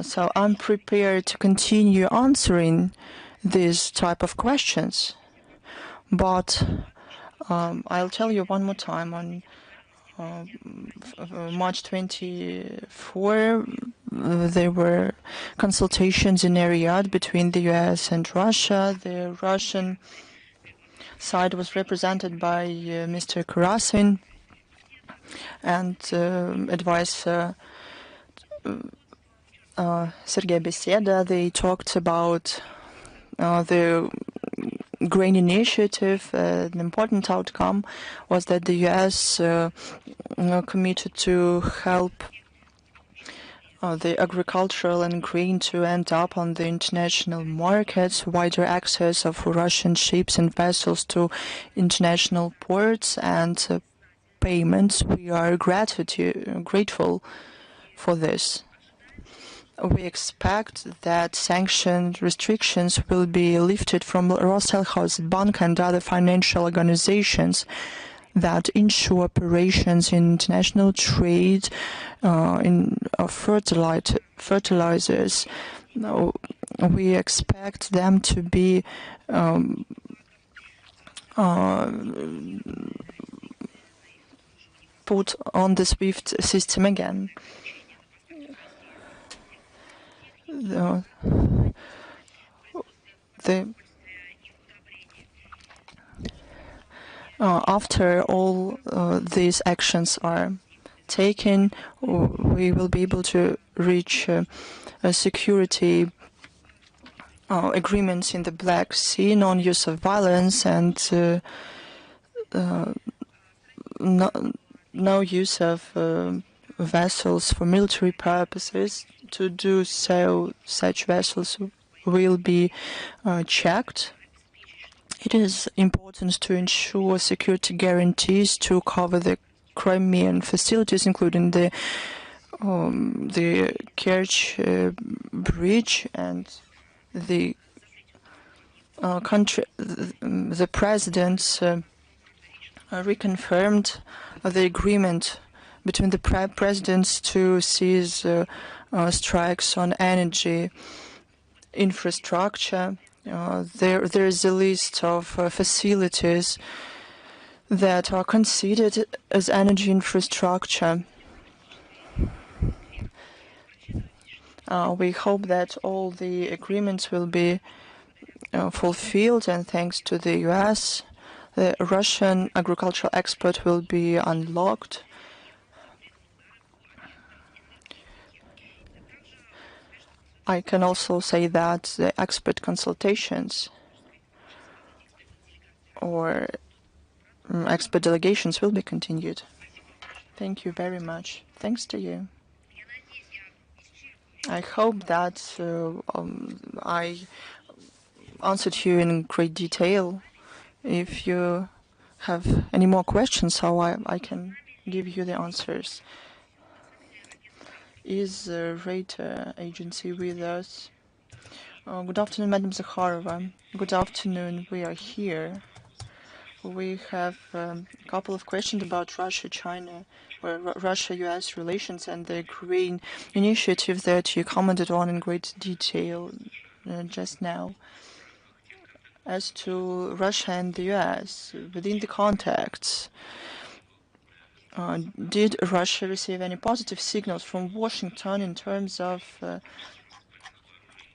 So I'm prepared to continue answering this type of questions. But I'll tell you one more time, on March 24, there were consultations in Riyadh between the US and Russia. The Russian side was represented by Mr. Karasin and advisor Sergey Beseda. They talked about the grain initiative. An important outcome was that the US committed to help the agricultural and grain to end up on the international markets, wider access of Russian ships and vessels to international ports, and payments. We are grateful for this. We expect that sanctioned restrictions will be lifted from Roselхозbank and other financial organizations that ensure operations in international trade in fertilizers. We expect them to be put on the SWIFT system again. After all these actions are taken, we will be able to reach security agreements in the Black Sea, non-use of violence, and no use of vessels for military purposes. To do so, such vessels will be checked. It is important to ensure security guarantees to cover the Crimean facilities, including the Kerch Bridge, and the country. The president reconfirmed the agreement between the presidents to cease strikes on energy infrastructure. There is a list of facilities that are considered as energy infrastructure. We hope that all the agreements will be fulfilled, and thanks to the US, the Russian agricultural export will be unlocked. I can also say that the expert consultations or expert delegations will be continued. Thank you very much. Thanks to you. I hope that I answered you in great detail. If you have any more questions, how I can give you the answers. Is the Rata agency with us? Good afternoon, Madam Zakharova. Good afternoon. We are here. We have a couple of questions about Russia-China, or Russia-US relations, and the green initiative that you commented on in great detail just now. As to Russia and the US, within the contacts, did Russia receive any positive signals from Washington in terms of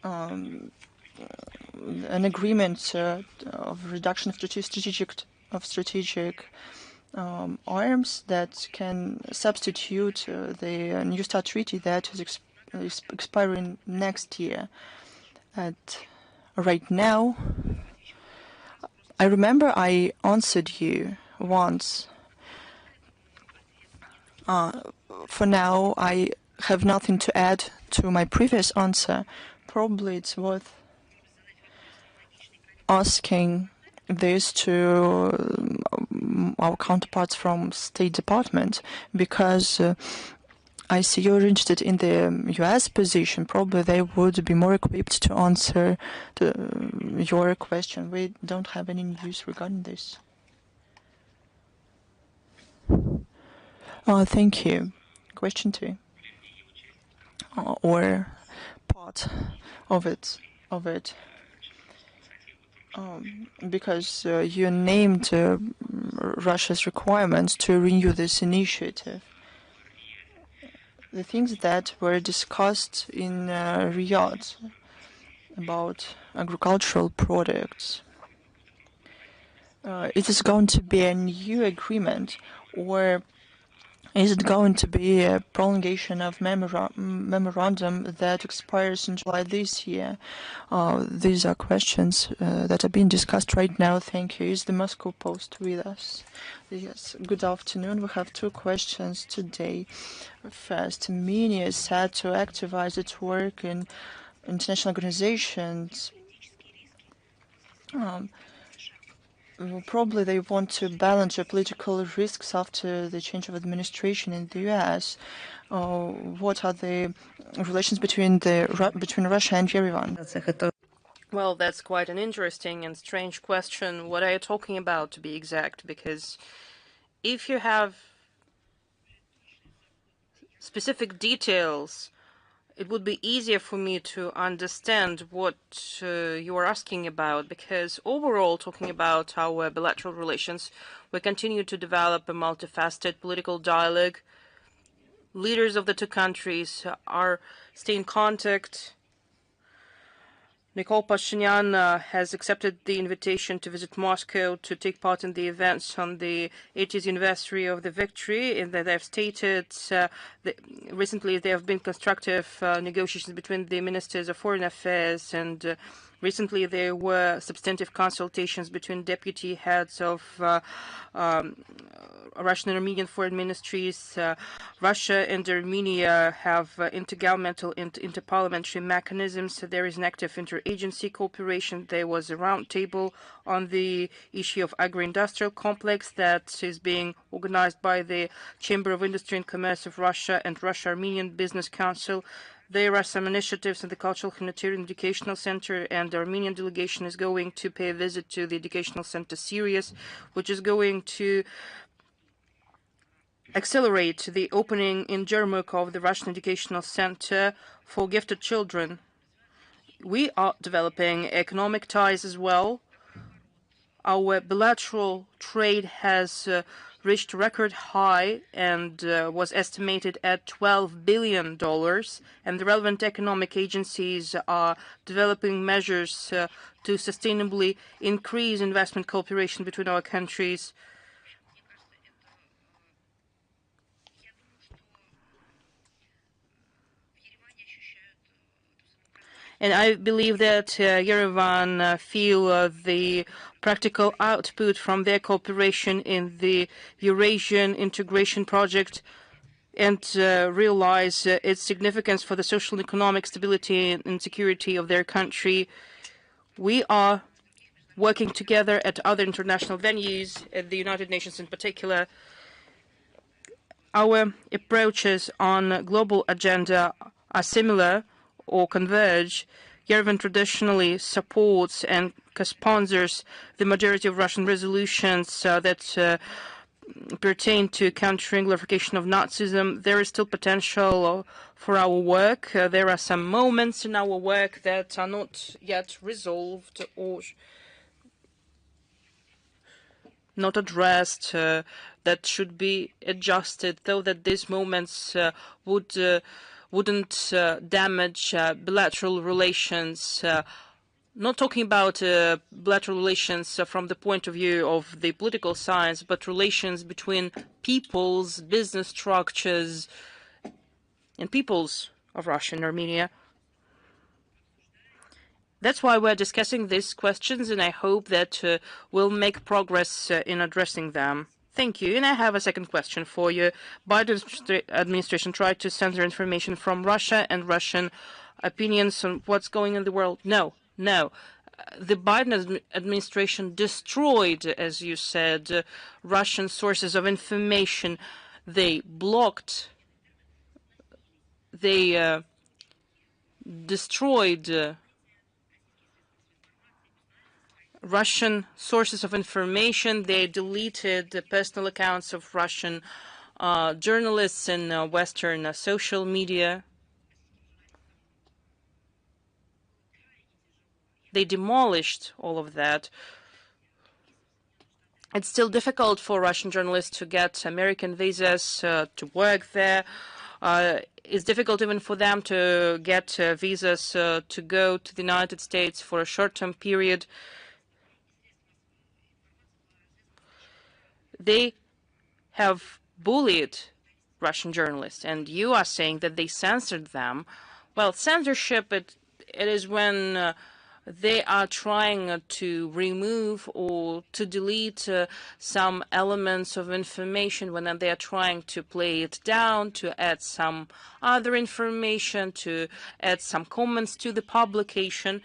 an agreement of reduction of strategic arms that can substitute the New START treaty that is expiring next year? Right now, I remember I answered you once. For now, I have nothing to add to my previous answer. Probably it's worth asking this to our counterparts from State Department, because I see you're interested in the US position. Probably they would be more equipped to answer your question. We don't have any news regarding this. Thank you. Question 2, or part of it, because you named Russia's requirements to renew this initiative. the things that were discussed in Riyadh about agricultural products. Is this going to be a new agreement, or is it going to be a prolongation of memorandum that expires in July this year? These are questions that are being discussed right now. Thank you. Is the Moscow Post with us? Yes. Good afternoon. We have two questions today. First, Armenia is set to activize its work in international organizations. Probably they want to balance geopolitical risks after the change of administration in the U.S. What are the relations between Russia and Yerevan? Well, that's quite an interesting and strange question. What are you talking about, to be exact? Because if you have specific details, it would be easier for me to understand what you are asking about, because overall, talking about our bilateral relations, we continue to develop a multifaceted political dialogue. Leaders of the two countries are staying in contact. Nikol Pashinyan has accepted the invitation to visit Moscow to take part in the events on the 80th anniversary of the victory, and that they've stated that recently there have been constructive negotiations between the ministers of foreign affairs, and recently there were substantive consultations between deputy heads of Russian and Armenian foreign ministries. Russia and Armenia have intergovernmental and interparliamentary mechanisms. There is an active interagency cooperation. There was a roundtable on the issue of agro-industrial complex that is being organized by the Chamber of Industry and Commerce of Russia and Russia-Armenian Business Council. There are some initiatives in the Cultural, Humanitarian, Educational Center, and the Armenian delegation is going to pay a visit to the Educational Center Sirius, which is going to accelerate the opening in Jermuk of the Russian Educational Center for gifted children. We are developing economic ties as well. Our bilateral trade has reached a record high and was estimated at $12 billion, and the relevant economic agencies are developing measures to sustainably increase investment cooperation between our countries. And I believe that Yerevan feel the practical output from their cooperation in the Eurasian integration project and realize its significance for the social and economic stability and security of their country. We are working together at other international venues, at the United Nations in particular. Our approaches on global agenda are similar or converge. Yerevan traditionally supports and co-sponsors the majority of Russian resolutions that pertain to countering glorification of Nazism. There is still potential for our work. There are some moments in our work that are not yet resolved or not addressed, that should be adjusted, though that these moments wouldn't damage bilateral relations. Not talking about bilateral relations from the point of view of the political science, but relations between peoples, business structures, and peoples of Russia and Armenia. That's why we're discussing these questions, and I hope that we'll make progress in addressing them. Thank you. And I have a second question for you. Biden administration tried to censor information from Russia and Russian opinions on what's going on in the world. No. The Biden administration destroyed, as you said, Russian sources of information. They blocked, they destroyed Russian sources of information. They deleted the personal accounts of Russian journalists in Western social media. They demolished all of that. It's still difficult for Russian journalists to get American visas to work there. it's difficult even for them to get visas to go to the United States for a short-term period. They have bullied Russian journalists, and you are saying that they censored them. Well, censorship, it is when they are trying to remove or to delete some elements of information, when they are trying to play it down, to add some other information, to add some comments to the publication.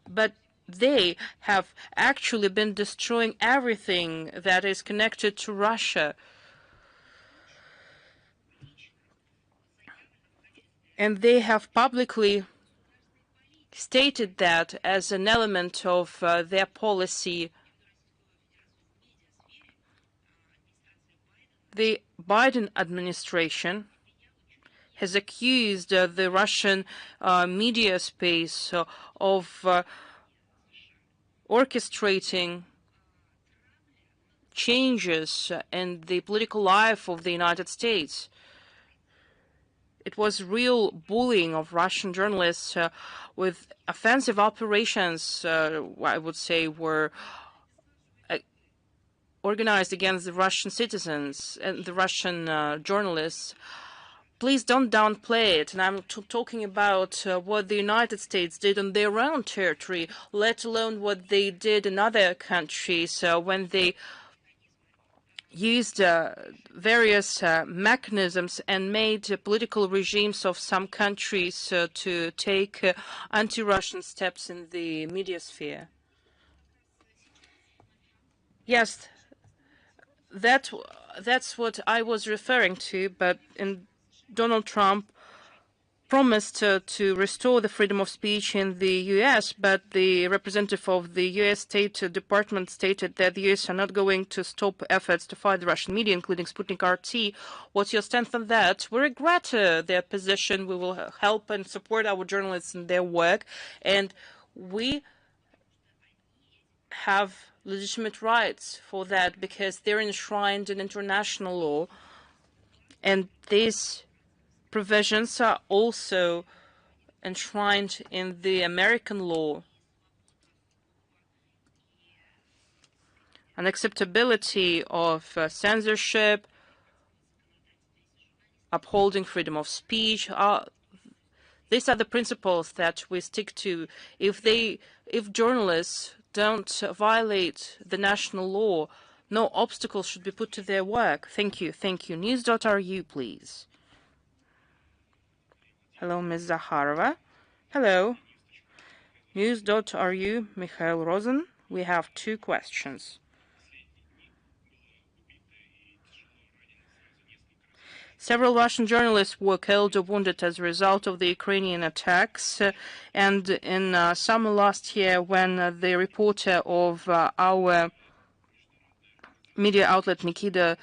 But they have actually been destroying everything that is connected to Russia. And they have publicly stated that as an element of their policy. The Biden administration has accused the Russian media space of orchestrating changes in the political life of the United States. It was real bullying of Russian journalists with offensive operations, I would say, were organized against the Russian citizens and the Russian journalists. Please don't downplay it. And I'm talking about what the United States did on their own territory, let alone what they did in other countries when they used various mechanisms and made political regimes of some countries to take anti-Russian steps in the media sphere. Yes, that's what I was referring to, but Donald Trump promised to restore the freedom of speech in the U.S., but the representative of the U.S. State Department stated that the U.S. are not going to stop efforts to fight the Russian media, including Sputnik RT. What's your stance on that? We regret their position. We will help and support our journalists in their work, and we have legitimate rights for that because they're enshrined in international law, and these provisions are also enshrined in the American law. Unacceptability of censorship, upholding freedom of speech, these are the principles that we stick to. If journalists don't violate the national law, no obstacles should be put to their work. Thank you. Thank you. News.ru, please. Hello, Ms. Zakharova. Hello. News.ru, Mikhail Rosen. We have 2 questions. Several Russian journalists were killed or wounded as a result of the Ukrainian attacks. And in summer last year, when the reporter of our media outlet, Nikita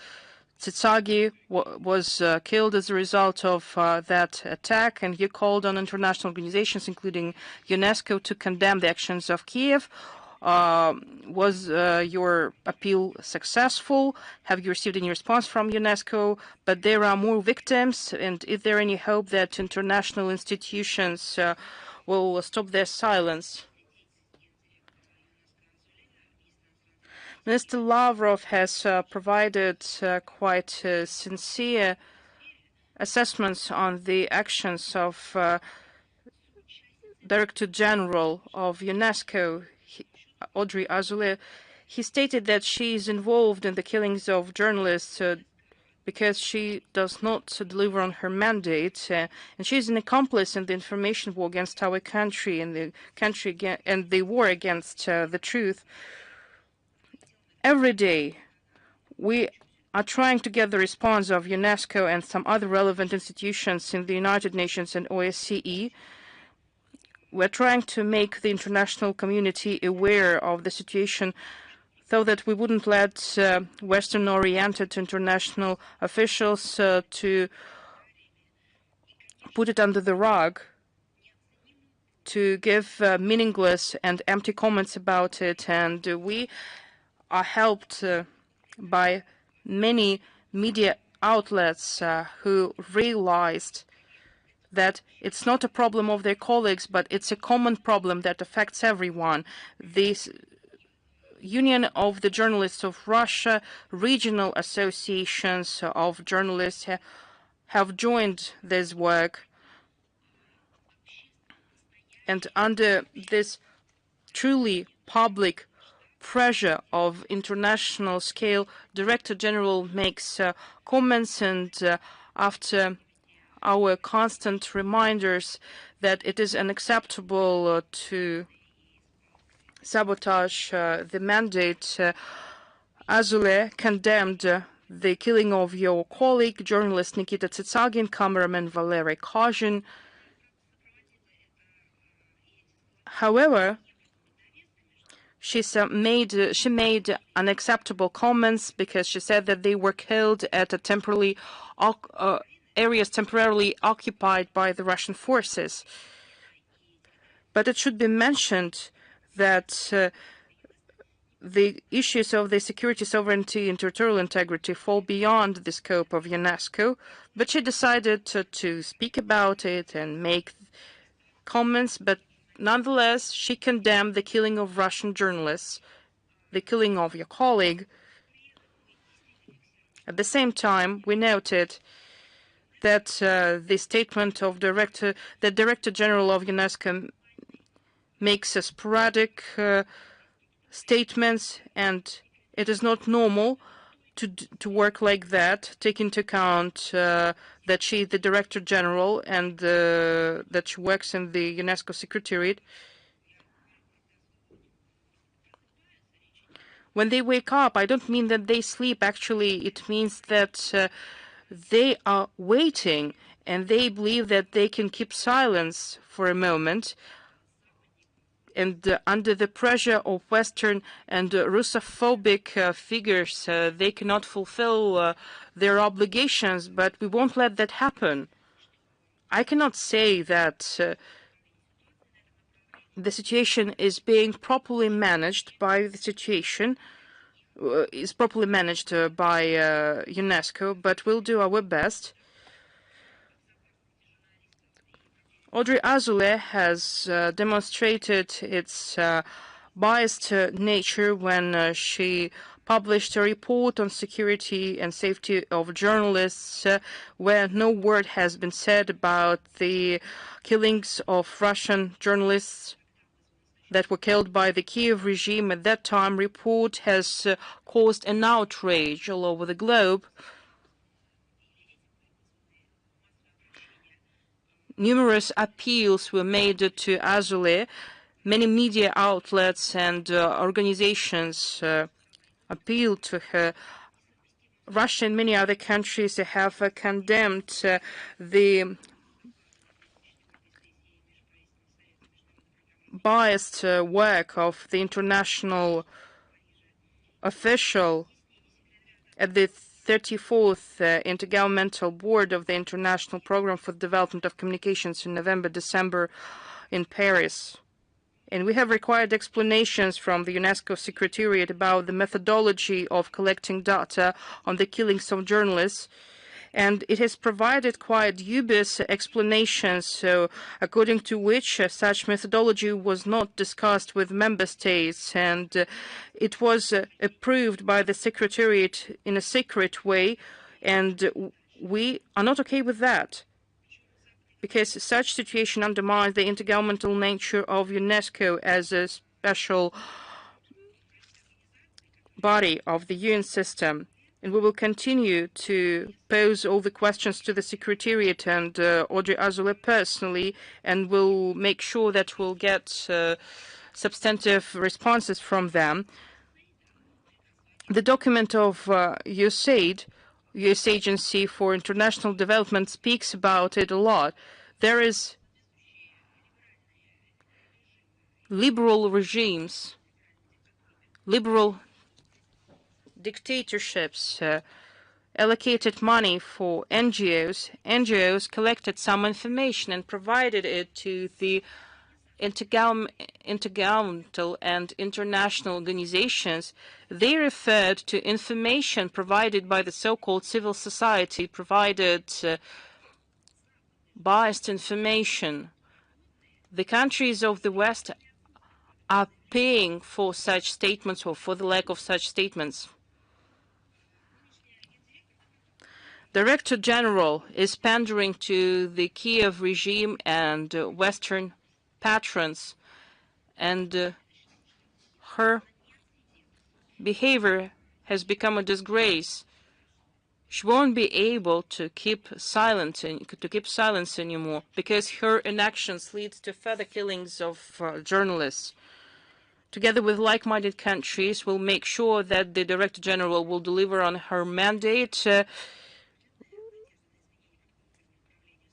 Tsitsagi, was killed as a result of that attack, and you called on international organizations, including UNESCO, to condemn the actions of Kyiv. Was your appeal successful? Have you received any response from UNESCO? But there are more victims, and is there any hope that international institutions will stop their silence? Mr. Lavrov has provided quite sincere assessments on the actions of Director General of UNESCO, Audrey Azoulay. He stated that she is involved in the killings of journalists because she does not deliver on her mandate, and she is an accomplice in the information war against our country and the war against the truth. Every day, we are trying to get the response of UNESCO and some other relevant institutions in the United Nations and OSCE. We're trying to make the international community aware of the situation so that we wouldn't let Western-oriented international officials to put it under the rug, to give meaningless and empty comments about it. And we are helped by many media outlets who realized that it's not a problem of their colleagues, but it's a common problem that affects everyone. This Union of the Journalists of Russia, regional associations of journalists have joined this work. And under this truly public pressure of international scale, Director General makes comments, and after our constant reminders that it is unacceptable to sabotage the mandate, Azule condemned the killing of your colleague, journalist Nikita Tsitsagin, cameraman Valery Kozhin. However, she made unacceptable comments because she said that they were killed at a areas temporarily occupied by the Russian forces. But it should be mentioned that the issues of the security, sovereignty, and territorial integrity fall beyond the scope of UNESCO, but she decided to speak about it and make comments, but nonetheless, she condemned the killing of Russian journalists, the killing of your colleague. At the same time, we noted that the statement of the Director General of UNESCO makes a sporadic statements, and it is not normal to work like that, take into account that she is the Director General and that she works in the UNESCO Secretariat. When they wake up, I don't mean that they sleep. Actually, it means that they are waiting, and they believe that they can keep silence for a moment. And under the pressure of Western and Russophobic figures, they cannot fulfill their obligations, but we won't let that happen. I cannot say that the situation is being properly managed by UNESCO, but we'll do our best. Audrey Azoulay has demonstrated its biased nature when she published a report on security and safety of journalists, where no word has been said about the killings of Russian journalists that were killed by the Kyiv regime. At that time, report has caused an outrage all over the globe. Numerous appeals were made to Azoulay. Many media outlets and organizations appealed to her. Russia and many other countries have condemned the biased work of the international official at the 34th Intergovernmental Board of the International Program for the Development of Communications in November-December in Paris. And we have required explanations from the UNESCO Secretariat about the methodology of collecting data on the killings of journalists. And it has provided quite dubious explanations, so according to which such methodology was not discussed with member states, and it was approved by the Secretariat in a secret way, and we are not okay with that, because such situation undermines the intergovernmental nature of UNESCO as a special body of the UN system. And we will continue to pose all the questions to the Secretariat and Audrey Azoulay personally, and we'll make sure that we'll get substantive responses from them. The document of USAID, U.S. Agency for International Development, speaks about it a lot. There is liberal regimes, liberal dictatorships allocated money for NGOs. NGOs collected some information and provided it to the intergovernmental and international organizations, they referred to information provided by the so-called civil society, provided biased information. The countries of the West are paying for such statements or for the lack of such statements. Director General is pandering to the Kyiv regime and Western patrons, and her behavior has become a disgrace. She won't be able to keep silence anymore because her inactions lead to further killings of journalists. Together with like-minded countries, we'll make sure that the Director General will deliver on her mandate.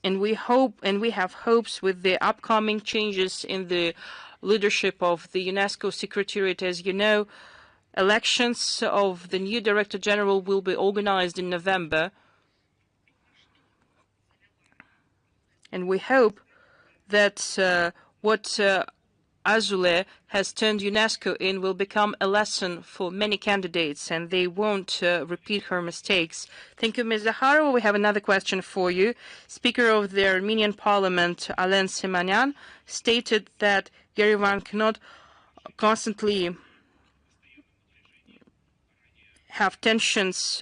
And we have hopes with the upcoming changes in the leadership of the UNESCO Secretariat. As you know, elections of the new Director General will be organized in November. And we hope that what Azule has turned UNESCO in will become a lesson for many candidates, and they won't repeat her mistakes. Thank you, Ms. Zakharova. We have another question for you. Speaker of the Armenian Parliament, Alen Simanyan, stated that Yerevan cannot constantly have tensions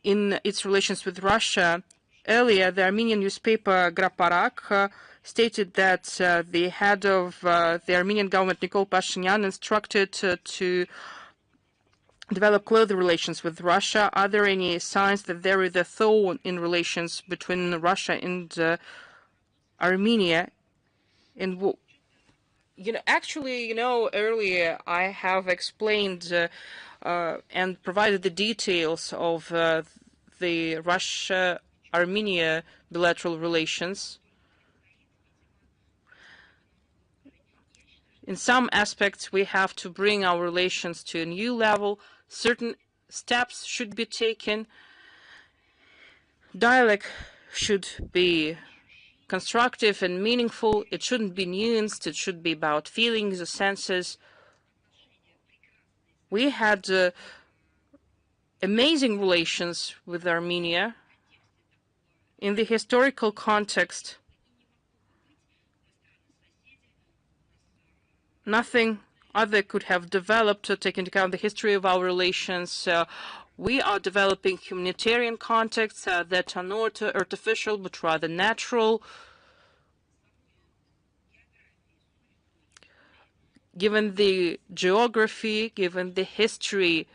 in its relations with Russia. Earlier, the Armenian newspaper Graparak stated that the head of the Armenian government, Nikol Pashinyan, instructed to develop closer relations with Russia. Are there any signs that there is a thaw in relations between Russia and Armenia? And earlier I have explained and provided the details of the Russia-Armenia bilateral relations. In some aspects, we have to bring our relations to a new level. Certain steps should be taken. Dialogue should be constructive and meaningful. It shouldn't be nuanced. It should be about feelings or senses. We had amazing relations with Armenia. In the historical context, nothing other could have developed to take into account the history of our relations. We are developing humanitarian contexts that are not artificial but rather natural. Given the geography, given the history,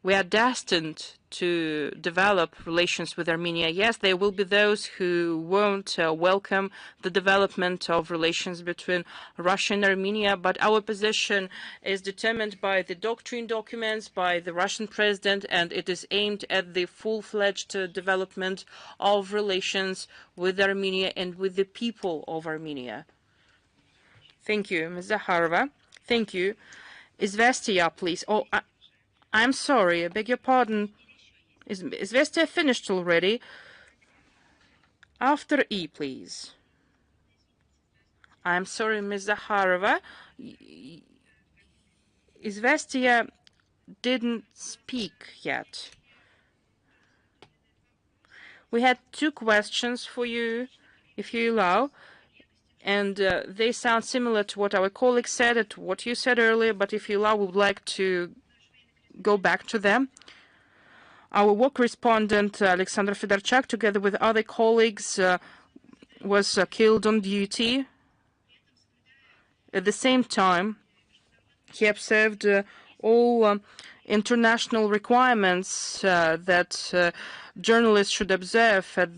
we are destined to develop relations with Armenia. Yes, there will be those who won't welcome the development of relations between Russia and Armenia, but our position is determined by the doctrine documents, by the Russian president, and it is aimed at the full-fledged development of relations with Armenia and with the people of Armenia. Thank you, Ms. Zakharova. Thank you. Izvestia, please. Oh, I'm sorry, I beg your pardon. Is Izvestia finished already? After E, please. I'm sorry, Ms. Zakharova. Izvestia didn't speak yet. We had two questions for you, if you allow. And they sound similar to what our colleague said and to what you said earlier, but if you allow, we would like to go back to them. Our war correspondent, Alexander Fedorchak, together with other colleagues, was killed on duty. At the same time, he observed all international requirements that journalists should observe at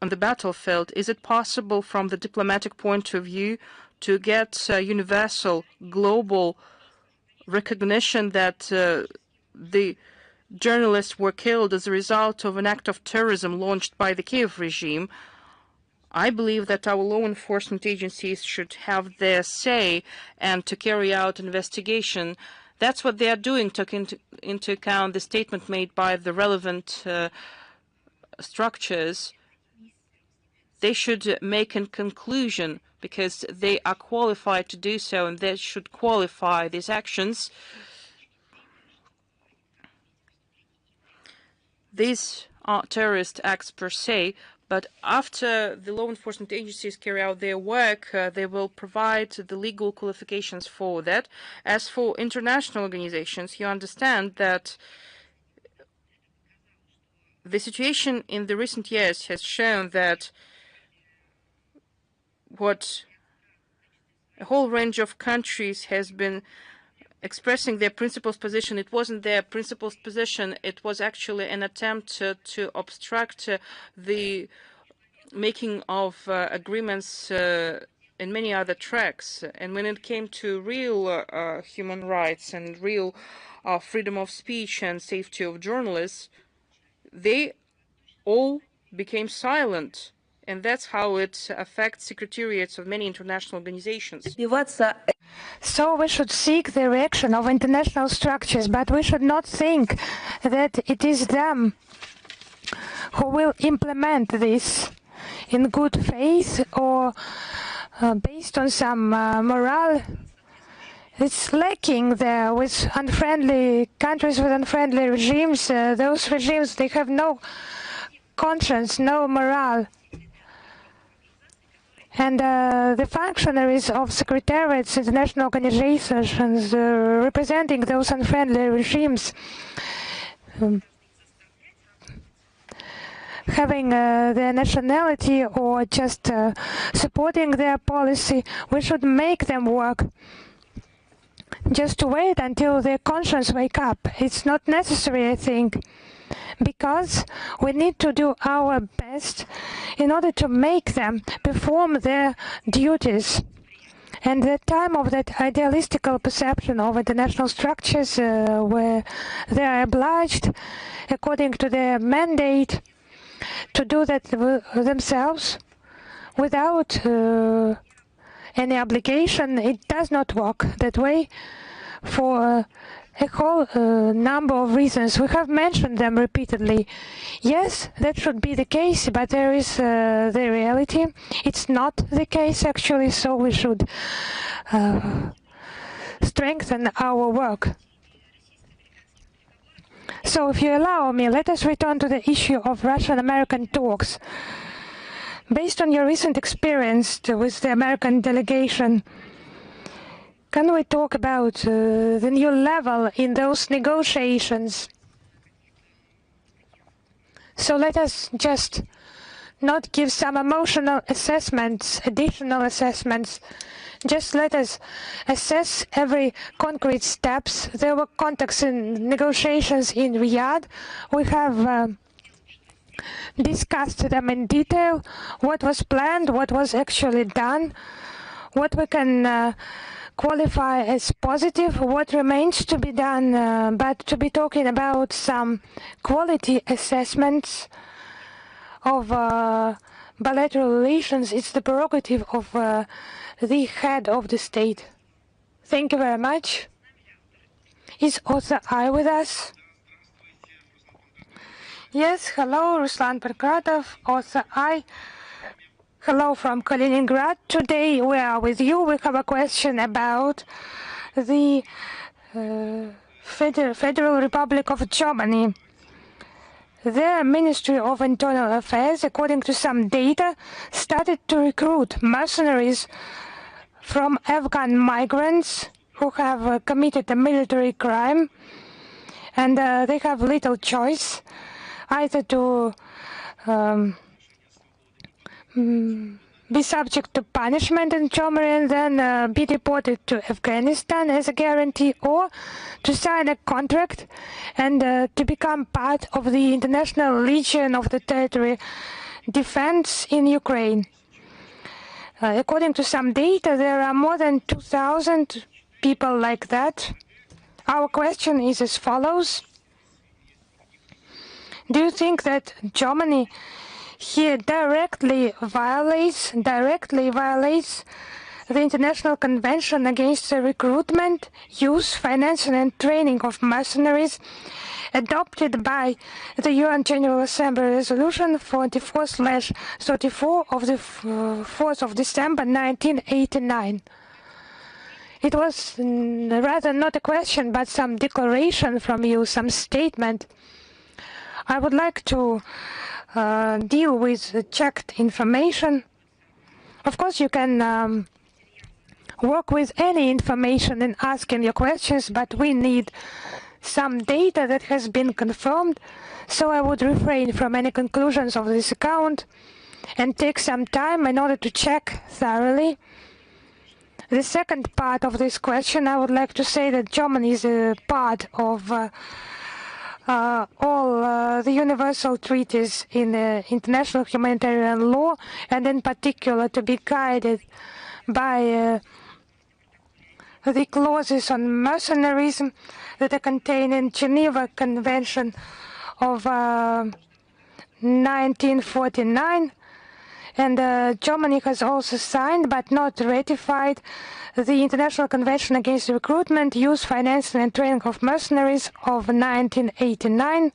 on the battlefield. Is it possible from the diplomatic point of view to get universal, global recognition that the journalists were killed as a result of an act of terrorism launched by the Kyiv regime? I believe that our law enforcement agencies should have their say and to carry out investigation. That's what they are doing, taking into account the statement made by the relevant structures. they should make a conclusion, because they are qualified to do so, and they should qualify these actions. These are terrorist acts per se, but after the law enforcement agencies carry out their work, they will provide the legal qualifications for that. As for international organizations, you understand that the situation in the recent years has shown that what a whole range of countries has been expressing their principles position, it wasn't their principles position, it was actually an attempt to obstruct the making of agreements in many other tracks. And when it came to real human rights and real freedom of speech and safety of journalists, they all became silent. And that's how it affects secretariats of many international organizations. So we should seek the reaction of international structures, but we should not think that it is them who will implement this in good faith or based on some morale. It's lacking there with unfriendly countries, with unfriendly regimes. Those regimes, they have no conscience, no morale. And the functionaries of secretariats, international organizations representing those unfriendly regimes, having their nationality or just supporting their policy, we should make them work. Just to wait until their conscience wake up. It's not necessary, I think, because we need to do our best in order to make them perform their duties. And the time of that idealistical perception of international structures where they are obliged, according to their mandate, to do that themselves without any obligation, it does not work that way for a whole number of reasons. We have mentioned them repeatedly. Yes, that should be the case, but there is the reality. It's not the case, actually, so we should strengthen our work. So, if you allow me, let us return to the issue of Russian-American talks. Based on your recent experience with the American delegation, can we talk about the new level in those negotiations? So let us just not give some emotional assessments, additional assessments. Just let us assess every concrete steps. There were contacts in negotiations in Riyadh. We have discussed them in detail, what was planned, what was actually done, what we can qualify as positive, what remains to be done, but to be talking about some quality assessments of bilateral relations, it's the prerogative of the head of the state. Thank you very much. Is Author I with us? Yes, hello, Ruslan Perkratov, Author I. Hello from Kaliningrad. Today we are with you. We have a question about the Federal Republic of Germany. Their Ministry of Internal Affairs, according to some data, started to recruit mercenaries from Afghan migrants who have committed a military crime, and they have little choice either to be subject to punishment in Germany and then be deported to Afghanistan as a guarantee, or to sign a contract and to become part of the International Legion of the Territory Defense in Ukraine. According to some data, there are more than 2,000 people like that. Our question is as follows. Do you think that Germany here directly violates the International Convention against the Recruitment, Use, Financing and Training of Mercenaries, adopted by the UN General Assembly Resolution 44/34 of the 4th of December 1989. It was rather not a question, but some declaration from you, some statement. I would like to deal with the checked information. Of course, you can work with any information in asking your questions, but we need some data that has been confirmed, so I would refrain from any conclusions of this account and take some time in order to check thoroughly. The second part of this question, I would like to say that Germany is a part of all the universal treaties in international humanitarian law, and in particular to be guided by the clauses on mercenarism that are contained in Geneva Convention of 1949. And Germany has also signed but not ratified the International Convention against Recruitment, Use, Financing and Training of Mercenaries of 1989.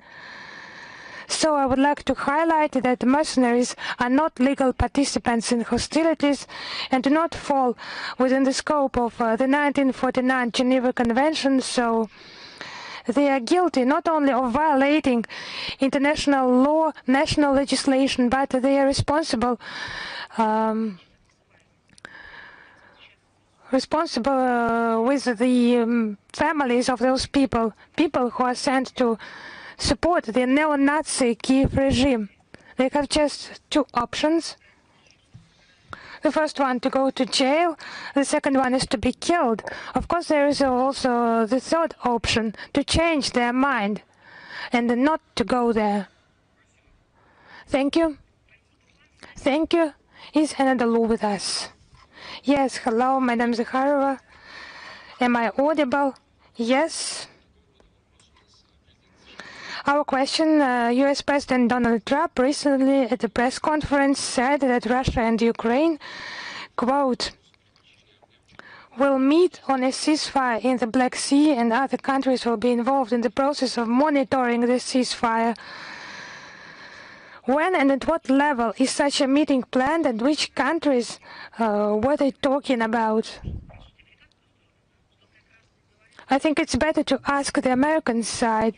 So I would like to highlight that mercenaries are not legal participants in hostilities and do not fall within the scope of the 1949 Geneva Convention. So they are guilty not only of violating international law, national legislation, but they are responsible with the families of those people who are sent to support the neo-Nazi Kyiv regime. They have just two options. The first one to go to jail, the second one is to be killed. Of course, there is also the third option, to change their mind and not to go there. Thank you. Thank you. Is Anadolu with us? Yes, hello, Madam Zakharova. Am I audible? Yes. Our question, US President Donald Trump recently at a press conference said that Russia and Ukraine, quote, will meet on a ceasefire in the Black Sea, and other countries will be involved in the process of monitoring the ceasefire. When and at what level is such a meeting planned, and which countries were they talking about? I think it's better to ask the American side.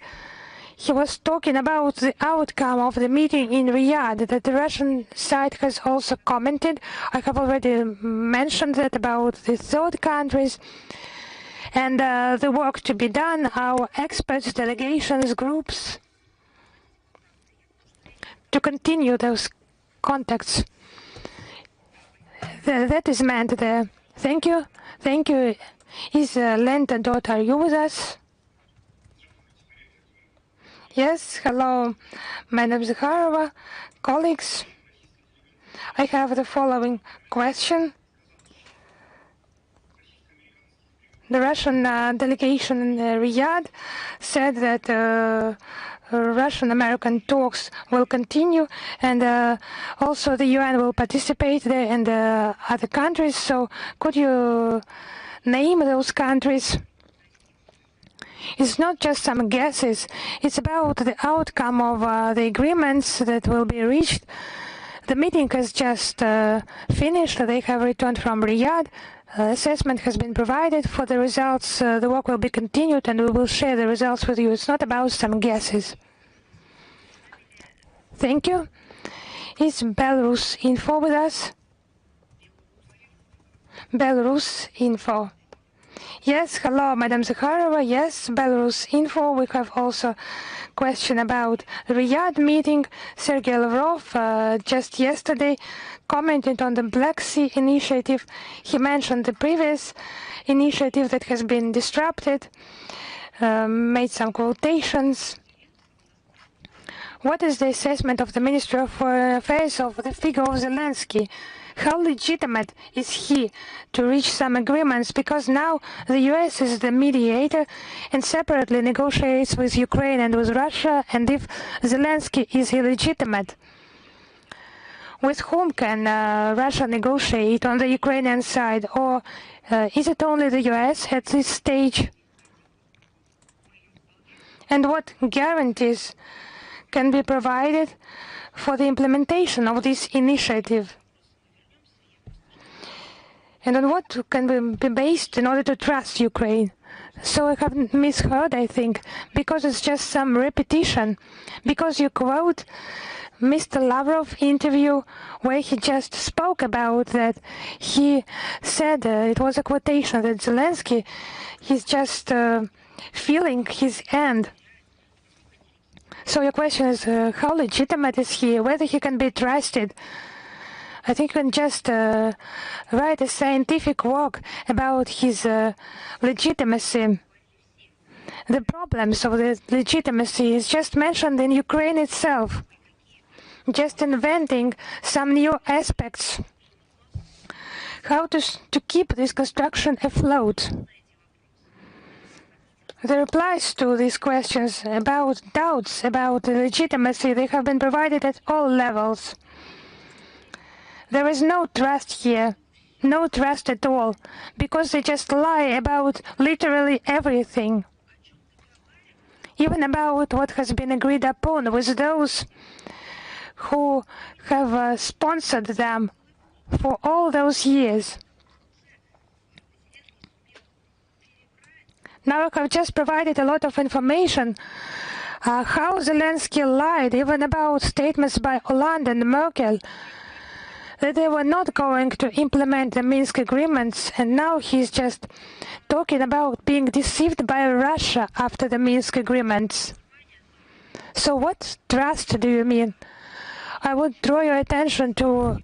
He was talking about the outcome of the meeting in Riyadh that the Russian side has also commented. I have already mentioned that about the third countries and the work to be done, our experts, delegations, groups, to continue those contacts. That is meant there. Thank you. Thank you. Is Lenta Dot, are you with us? Yes, hello, Madam Zakharova, colleagues. I have the following question. The Russian delegation in Riyadh said that Russian-American talks will continue, and also the UN will participate there and other countries. So could you name those countries? It's not just some guesses. It's about the outcome of the agreements that will be reached. The meeting has just finished. They have returned from Riyadh. Assessment has been provided for the results. The work will be continued, and we will share the results with you. It's not about some guesses. Thank you. Is Belarus Info with us? Belarus Info. Yes, hello, Madam Zakharova. Yes, Belarus Info. We have also question about Riyadh meeting. Sergey Lavrov just yesterday commented on the Black Sea initiative. He mentioned the previous initiative that has been disrupted, made some quotations. What is the assessment of the Ministry of Foreign Affairs of the figure of Zelensky? How legitimate is he to reach some agreements? Because now the US is the mediator and separately negotiates with Ukraine and with Russia. And if Zelensky is illegitimate, With whom can Russia negotiate on the Ukrainian side? Or is it only the US at this stage? And what guarantees can be provided for the implementation of this initiative? And on what can be based in order to trust Ukraine? So I have misheard, I think, because it's just some repetition. Because you quote Mr. Lavrov interview where he just spoke about that. He said, it was a quotation, that Zelensky, he's just feeling his end. So your question is, how legitimate is he, whether he can be trusted? I think you can just write a scientific work about his legitimacy. The problems of the legitimacy is just mentioned in Ukraine itself. Just inventing some new aspects. How to keep this construction afloat. The replies to these questions about doubts about the legitimacy, they have been provided at all levels. There is no trust here, no trust at all, because they just lie about literally everything. Even about what has been agreed upon with those who have sponsored them for all those years. Now I have just provided a lot of information how Zelensky lied even about statements by Hollande and Merkel that they were not going to implement the Minsk agreements, and now he's just talking about being deceived by Russia after the Minsk agreements. So what trust do you mean? I would draw your attention to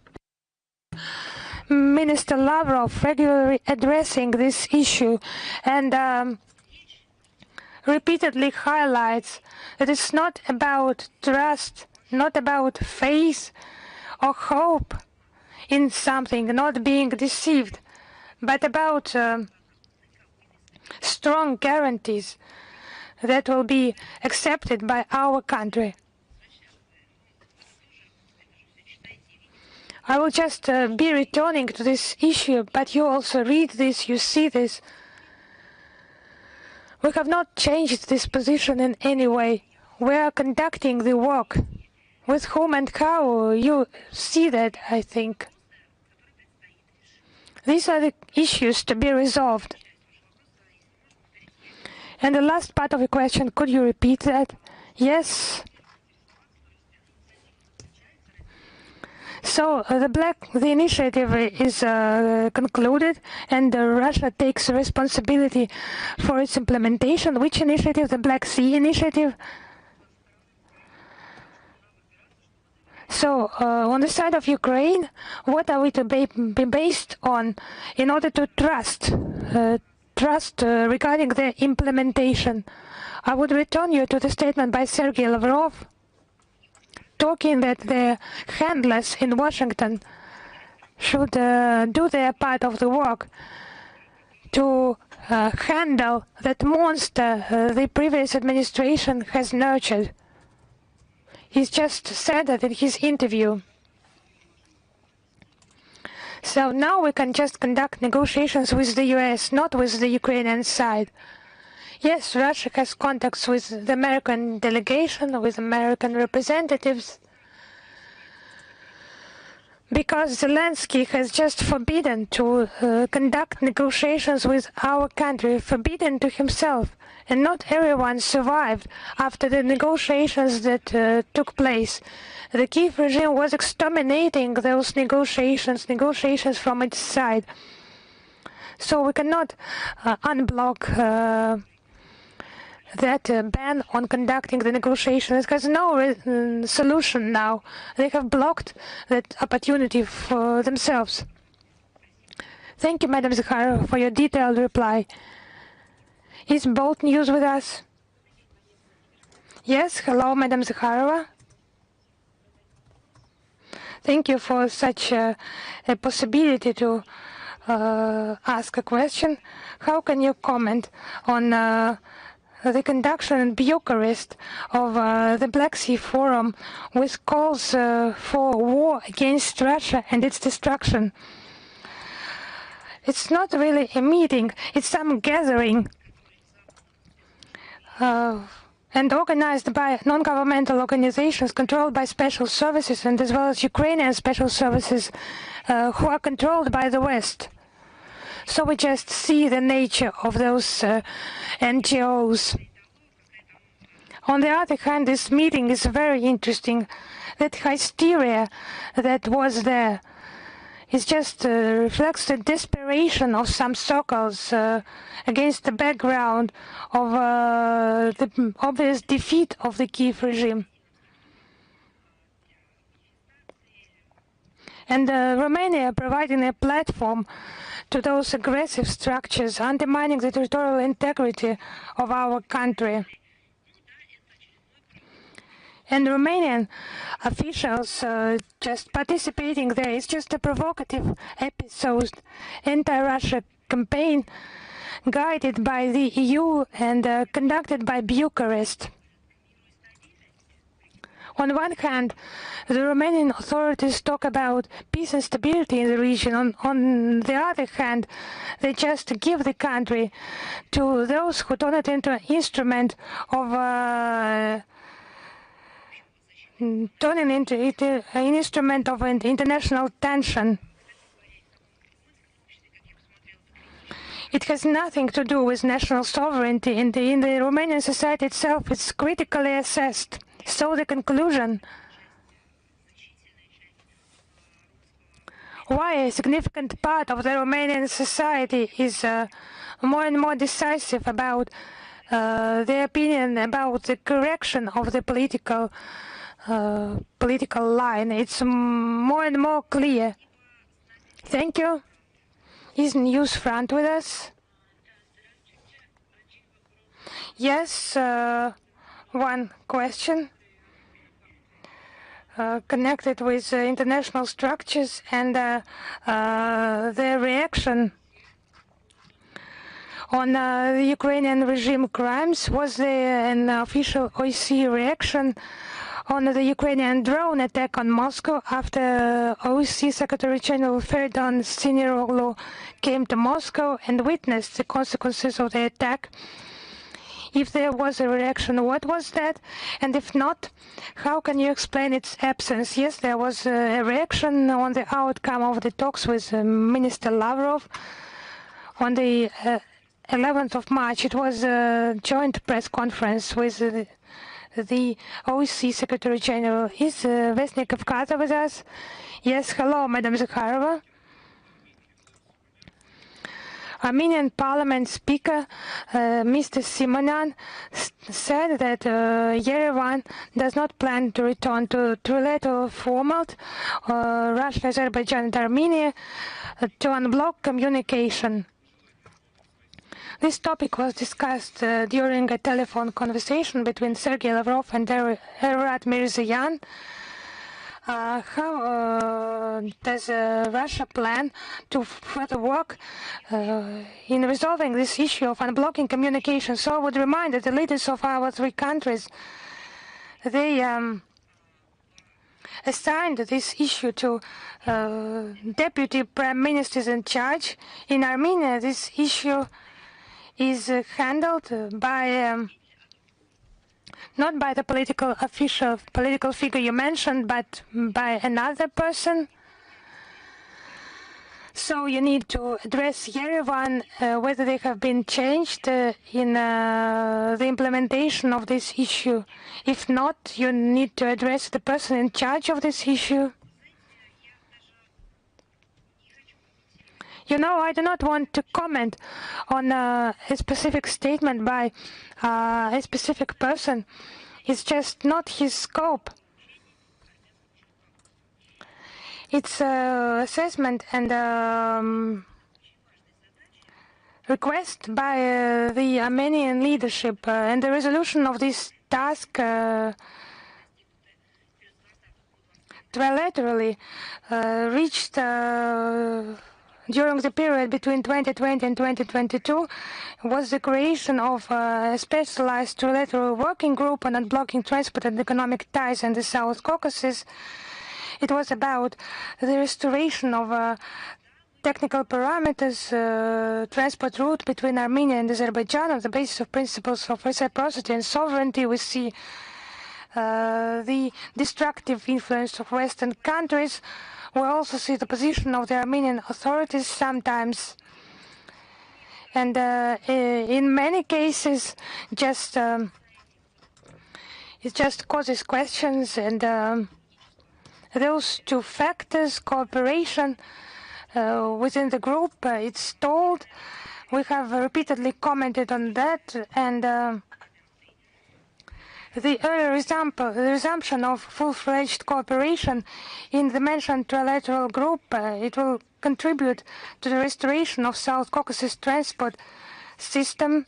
Minister Lavrov regularly addressing this issue and repeatedly highlights that it's not about trust, not about faith or hope in something, not being deceived, but about strong guarantees that will be accepted by our country. I will just be returning to this issue, but you also read this, you see this. We have not changed this position in any way. We are conducting the work. With whom and how, you see that, I think. These are the issues to be resolved. And the last part of the question, could you repeat that? Yes. So the initiative is concluded, and Russia takes responsibility for its implementation. Which initiative? The Black Sea initiative? So on the side of Ukraine, what are we to be based on in order to trust regarding the implementation? I would return you to the statement by Sergey Lavrov, talking that the handlers in Washington should do their part of the work to handle that monster the previous administration has nurtured. He's just said that in his interview. So now we can just conduct negotiations with the US, not with the Ukrainian side. Yes, Russia has contacts with the American delegation, with American representatives, because Zelensky has just forbidden to conduct negotiations with our country, forbidden to himself. And not everyone survived after the negotiations that took place. The Kyiv regime was exterminating those negotiations from its side. So we cannot unblock that ban on conducting the negotiations. It has no solution now. They have blocked that opportunity for themselves. Thank you, Madam Zakharova, for your detailed reply. Is Bolt News with us? Yes, hello, Madam Zakharova. Thank you for such a possibility to ask a question. How can you comment on the conduction in Bucharest of the Black Sea Forum with calls for war against Russia and its destruction. It's not really a meeting, it's some gathering and organized by non-governmental organizations controlled by special services and as well as Ukrainian special services who are controlled by the West. So we just see the nature of those NGOs. On the other hand, this meeting is very interesting. That hysteria that was there is just reflects the desperation of some circles against the background of the obvious defeat of the Kyiv regime. And Romania providing a platform to those aggressive structures undermining the territorial integrity of our country. And Romanian officials just participating there is just a provocative episode, anti-Russia campaign guided by the EU and conducted by Bucharest. On one hand, the Romanian authorities talk about peace and stability in the region. On the other hand, they just give the country to those who turn it into an instrument of turning into it an instrument of an international tension. It has nothing to do with national sovereignty. In the Romanian society itself, it's critically assessed. So the conclusion, why a significant part of the Romanian society is more and more decisive about their opinion about the correction of the political line. It's more and more clear. Thank you. Is News Front with us? Yes, one question connected with international structures and their reaction on the Ukrainian regime crimes. Was there an official OSCE reaction on the Ukrainian drone attack on Moscow after OSCE Secretary General Feridun Siniroglu came to Moscow and witnessed the consequences of the attack? If there was a reaction, what was that? And if not, how can you explain its absence? Yes, there was a reaction on the outcome of the talks with Minister Lavrov on the 11th of March. It was a joint press conference with the OSCE Secretary General. Is Vestnik Kavkaza with us? Yes, hello, Madam Zakharova. Armenian Parliament Speaker Mr. Simonan said that Yerevan does not plan to return to trilateral format Russia, Azerbaijan and Armenia to unblock communication. This topic was discussed during a telephone conversation between Sergey Lavrov and Erat Mirzayan. How does Russia plan to further work in resolving this issue of unblocking communication? So I would remind that the leaders of our three countries, they assigned this issue to deputy prime ministers in charge. In Armenia, this issue is handled by not by the political figure you mentioned, but by another person. So you need to address Yerevan whether they have been changed in the implementation of this issue. If not, you need to address the person in charge of this issue. You know, I do not want to comment on a specific statement by a specific person. It's just not his scope. It's assessment and request by the Armenian leadership, and the resolution of this task trilaterally reached during the period between 2020 and 2022 was the creation of a specialized trilateral working group on unblocking transport and economic ties in the South Caucasus. It was about the restoration of technical parameters, transport route between Armenia and Azerbaijan on the basis of principles of reciprocity and sovereignty. We see the destructive influence of Western countries. We also see the position of the Armenian authorities sometimes, and in many cases, it just causes questions. And those two factors, cooperation within the group, it's stalled. We have repeatedly commented on that, and the earlier resumption of full-fledged cooperation in the mentioned trilateral group, it will contribute to the restoration of South Caucasus transport system,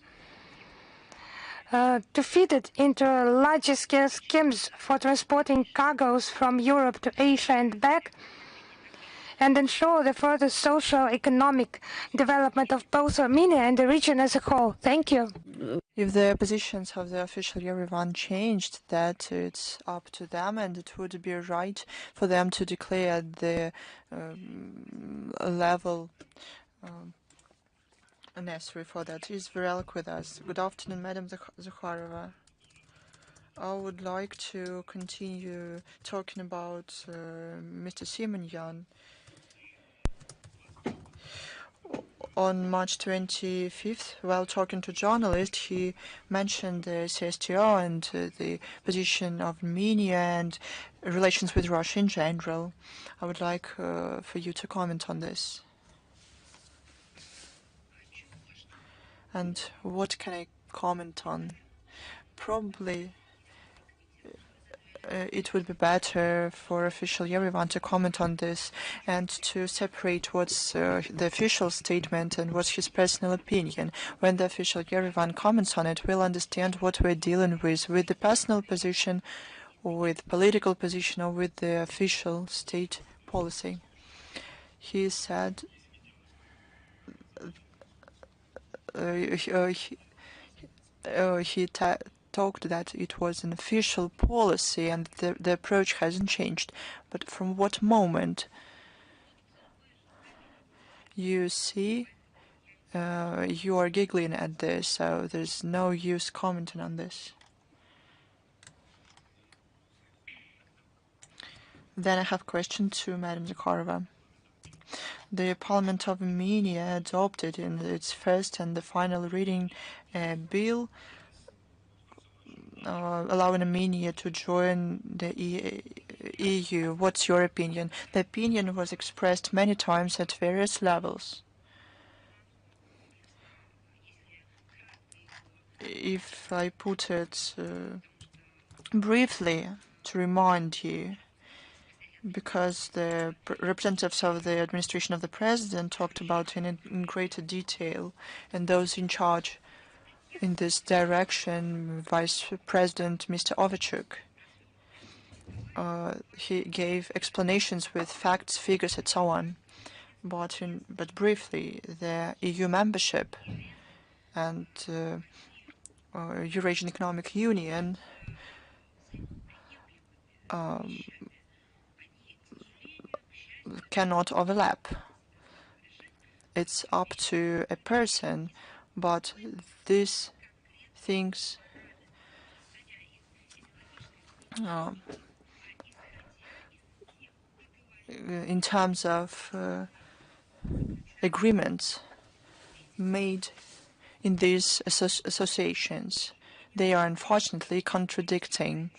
to feed it into larger-scale schemes for transporting cargoes from Europe to Asia and back, and ensure the further social economic development of both Armenia and the region as a whole. Thank you. If the positions of the official Yerevan changed, that it's up to them, and it would be right for them to declare the level necessary for that. Is Virelk with us? Good afternoon, Madam Zakharova. I would like to continue talking about Mr. Simonyan. On March 25th, while talking to journalists, he mentioned the CSTO and the position of Armenia and relations with Russia in general. I would like for you to comment on this. And what can I comment on? Probably it would be better for official Yerevan to comment on this and to separate what's the official statement and what's his personal opinion. When the official Yerevan comments on it, we'll understand what we're dealing with the personal position, or with political position, or with the official state policy. He said he talked that it was an official policy and the approach hasn't changed. But from what moment? You see, you are giggling at this, so there's no use commenting on this. Then I have a question to Madam Zakharova. The Parliament of Armenia adopted in its first and the final reading a bill allowing Armenia to join the EU. What's your opinion? The opinion was expressed many times at various levels. If I put it briefly to remind you, because the representatives of the administration of the president talked about it in greater detail, and those in charge in this direction, Vice President Mr. Ovechuk, he gave explanations with facts, figures, and so on. But briefly, the EU membership and Eurasian Economic Union cannot overlap. It's up to a person, but these things in terms of agreements made in these associations, they are unfortunately contradicting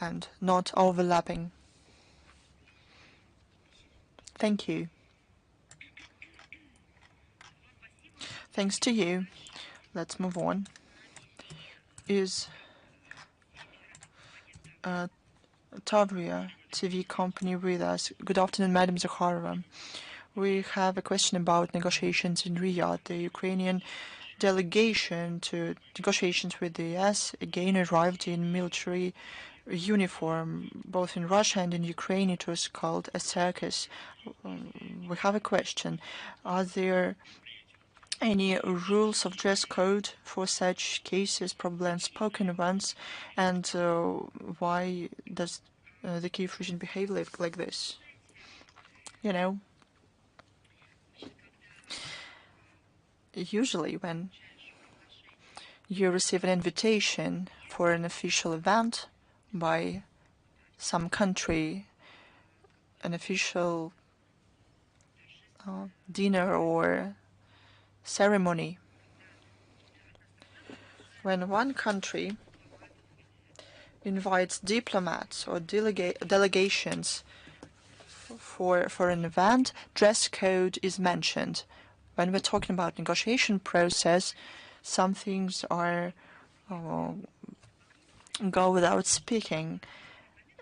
and not overlapping. Thank you. Thanks to you. Let's move on. Is Tavria TV company with us? Good afternoon, Madam Zakharova. We have a question about negotiations in Riyadh. The Ukrainian delegation to negotiations with the US again arrived in military uniform. Both in Russia and in Ukraine it was called a circus. We have a question. Are there any rules of dress code for such cases, probably unspoken ones, and why does the Kyiv region behave like this? You know, usually when you receive an invitation for an official event by some country, an official dinner or ceremony, when one country invites diplomats or delegations for an event, dress code is mentioned. When we're talking about negotiation process, some things are go without speaking,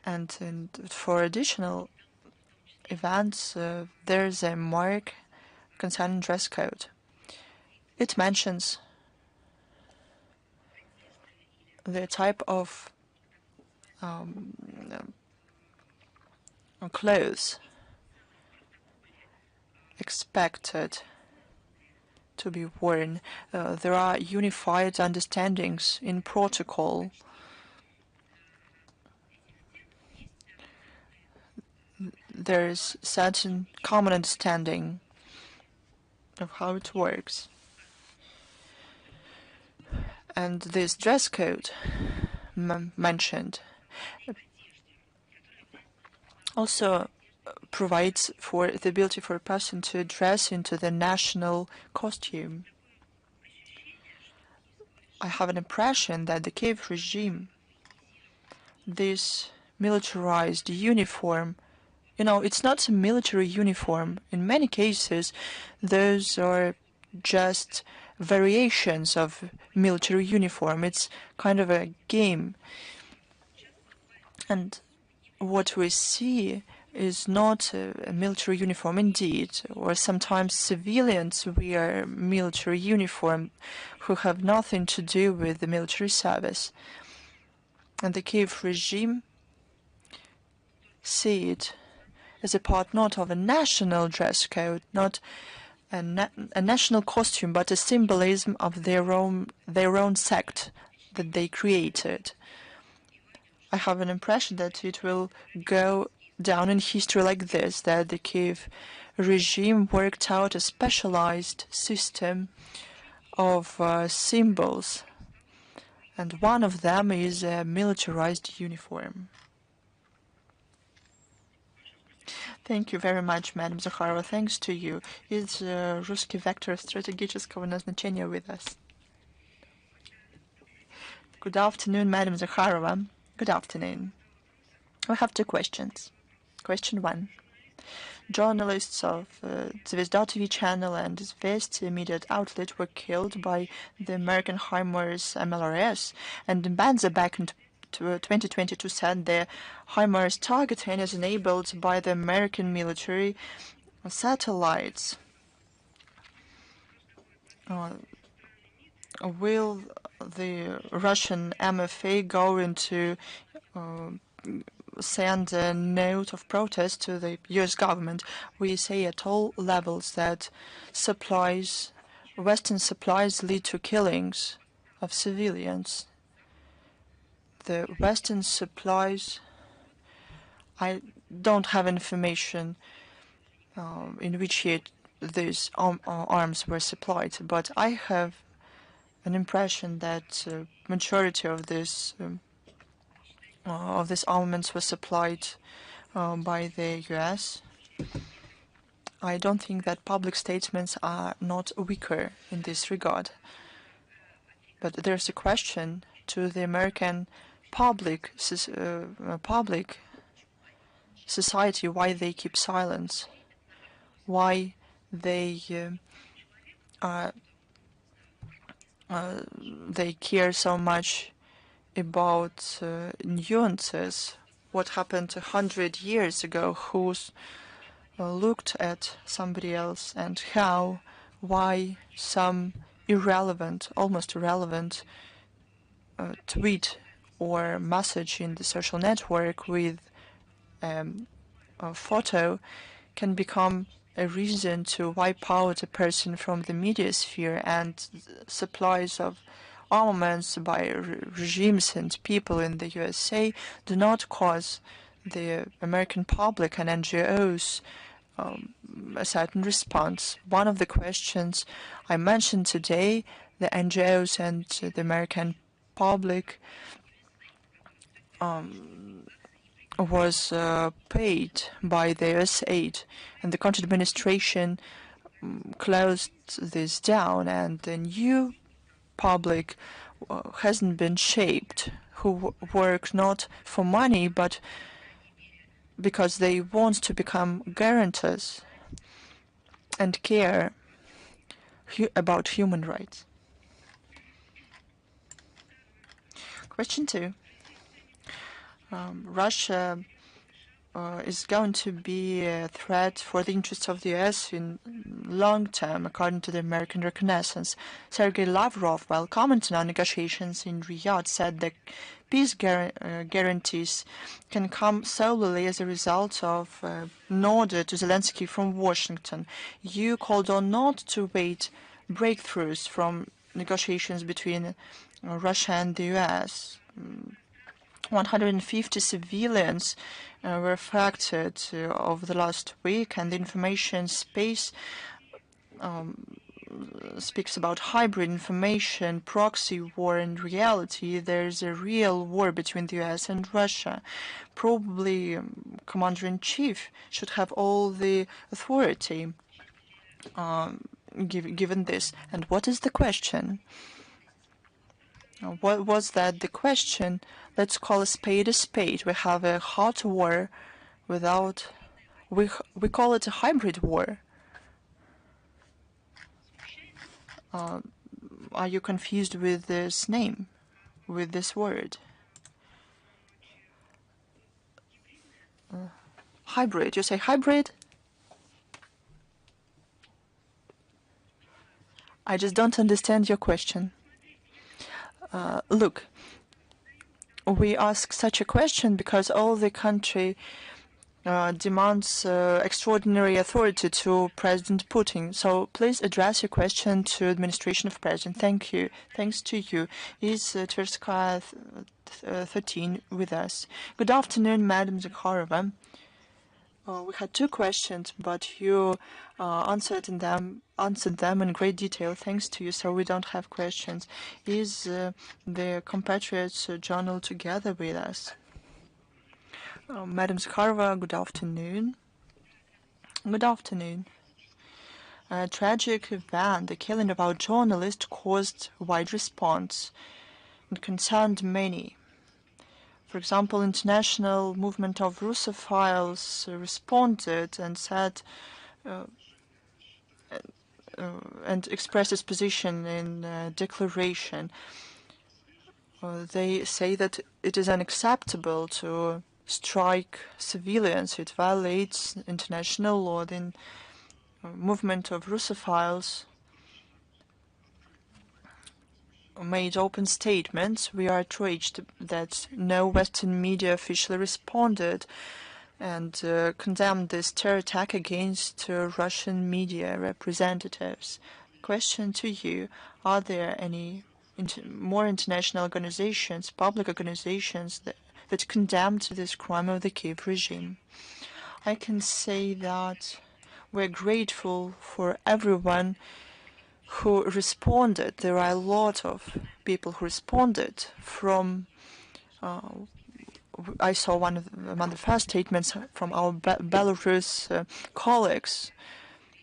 and for additional events, there's a mark concerning dress code. It mentions the type of clothes expected to be worn. There are unified understandings in protocol. There is certain common understanding of how it works. And this dress code mentioned also provides for the ability for a person to dress into the national costume. I have an impression that the Kyiv regime, this militarized uniform, it's not a military uniform. In many cases, those are just variations of military uniform. It's kind of a game. And what we see is not a military uniform indeed, or sometimes civilians wear military uniform who have nothing to do with the military service. And the Kyiv regime see it as a part not of a national dress code, not a national costume, but a symbolism of their own sect that they created. I have an impression that it will go down in history like this, that the Kyiv regime worked out a specialized system of symbols, and one of them is a militarized uniform. Thank you very much, Madam Zakharova. Thanks to you. Is Русский вектор стратегического назначения with us? Good afternoon, Madam Zakharova. Good afternoon. We have two questions. Question one. Journalists of Zvezda TV channel and Zvest media outlet were killed by the American HIMARS MLRS, and Banza back in 2022 said the HIMARS targeting is enabled by the American military satellites. Will the Russian MFA go into send a note of protest to the U.S. government? We say at all levels that Western supplies lead to killings of civilians. The Western supplies, I don't have information in which year these arms were supplied, but I have an impression that majority of these armaments were supplied by the U.S. I don't think that public statements are not weaker in this regard. But there's a question to the American public society, why they keep silence, why they care so much about nuances. What happened 100 years ago? Who's looked at somebody else, and why some irrelevant, almost irrelevant tweet or message in the social network with a photo can become a reason to wipe out a person from the media sphere, and supplies of armaments by regimes and people in the USA do not cause the American public and NGOs a certain response. One of the questions I mentioned today, the NGOs and the American public was paid by the US aid, and the Clinton administration closed this down, and the new public hasn't been shaped, who work not for money but because they want to become guarantors and care about human rights. Question 2. Russia is going to be a threat for the interests of the US in long term, according to the American reconnaissance. Sergey Lavrov, while commenting on negotiations in Riyadh, said that peace guarantees can come solely as a result of an order to Zelensky from Washington. You called on not to wait breakthroughs from negotiations between Russia and the US. 150 civilians were affected over the last week, and the information space speaks about hybrid information, proxy war. In reality, there's a real war between the US and Russia. Probably Commander-in-Chief should have all the authority given this. And what is the question? What was that the question? Let's call a spade a spade. We have a hot war without... We call it a hybrid war. Are you confused with this name, with this word? Hybrid. You say hybrid? I just don't understand your question. Look, we ask such a question because all the country demands extraordinary authority to President Putin. So please address your question to administration of President. Thank you. Thanks to you. Is Tverskaya 13 with us? Good afternoon, Madam Zakharova. We had 2 questions, but you answered them in great detail. Thanks to you, so we don't have questions. Is the compatriots journal together with us? Madam Zakharova, good afternoon. Good afternoon. A tragic event, the killing of our journalist, caused wide response and concerned many. For example, international movement of Russophiles responded and said and expressed its position in a declaration. They say that it is unacceptable to strike civilians. It violates international law. The movement of Russophiles made open statements. We are outraged that no Western media officially responded and condemned this terror attack against Russian media representatives. Question to you, are there any more international organizations, public organizations that condemned this crime of the Kyiv regime? I can say that we're grateful for everyone who responded. There are a lot of people who responded. From I saw one of the first statements from our Belarus colleagues.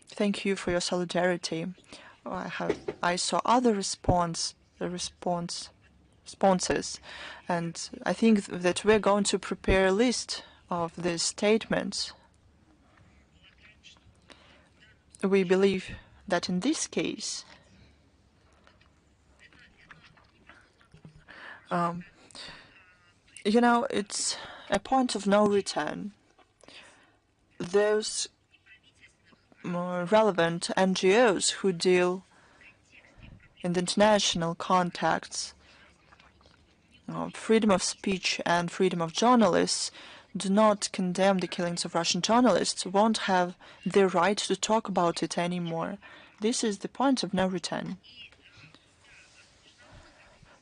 Thank you for your solidarity. I saw other responses, and I think that we're going to prepare a list of these statements. We believe that in this case, it's a point of no return. Those more relevant NGOs who deal in the international contacts freedom of speech and freedom of journalists do not condemn the killings of Russian journalists, won't have the right to talk about it anymore. This is the point of no return.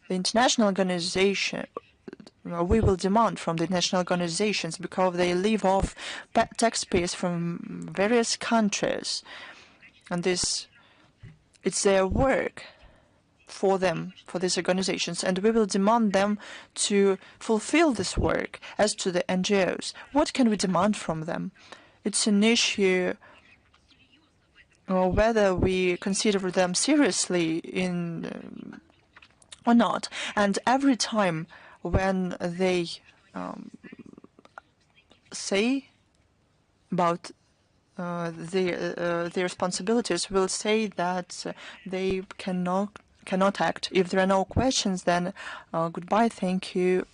The international organization, we will demand from the international organizations, because they live off taxpayers from various countries, and it's their work for them, for these organizations, and we will demand them to fulfill this work. As to the NGOs, what can we demand from them? It's an issue whether we consider them seriously or not. And every time when they say about the responsibilities, will say that they cannot act. If there are no questions, then goodbye. Thank you.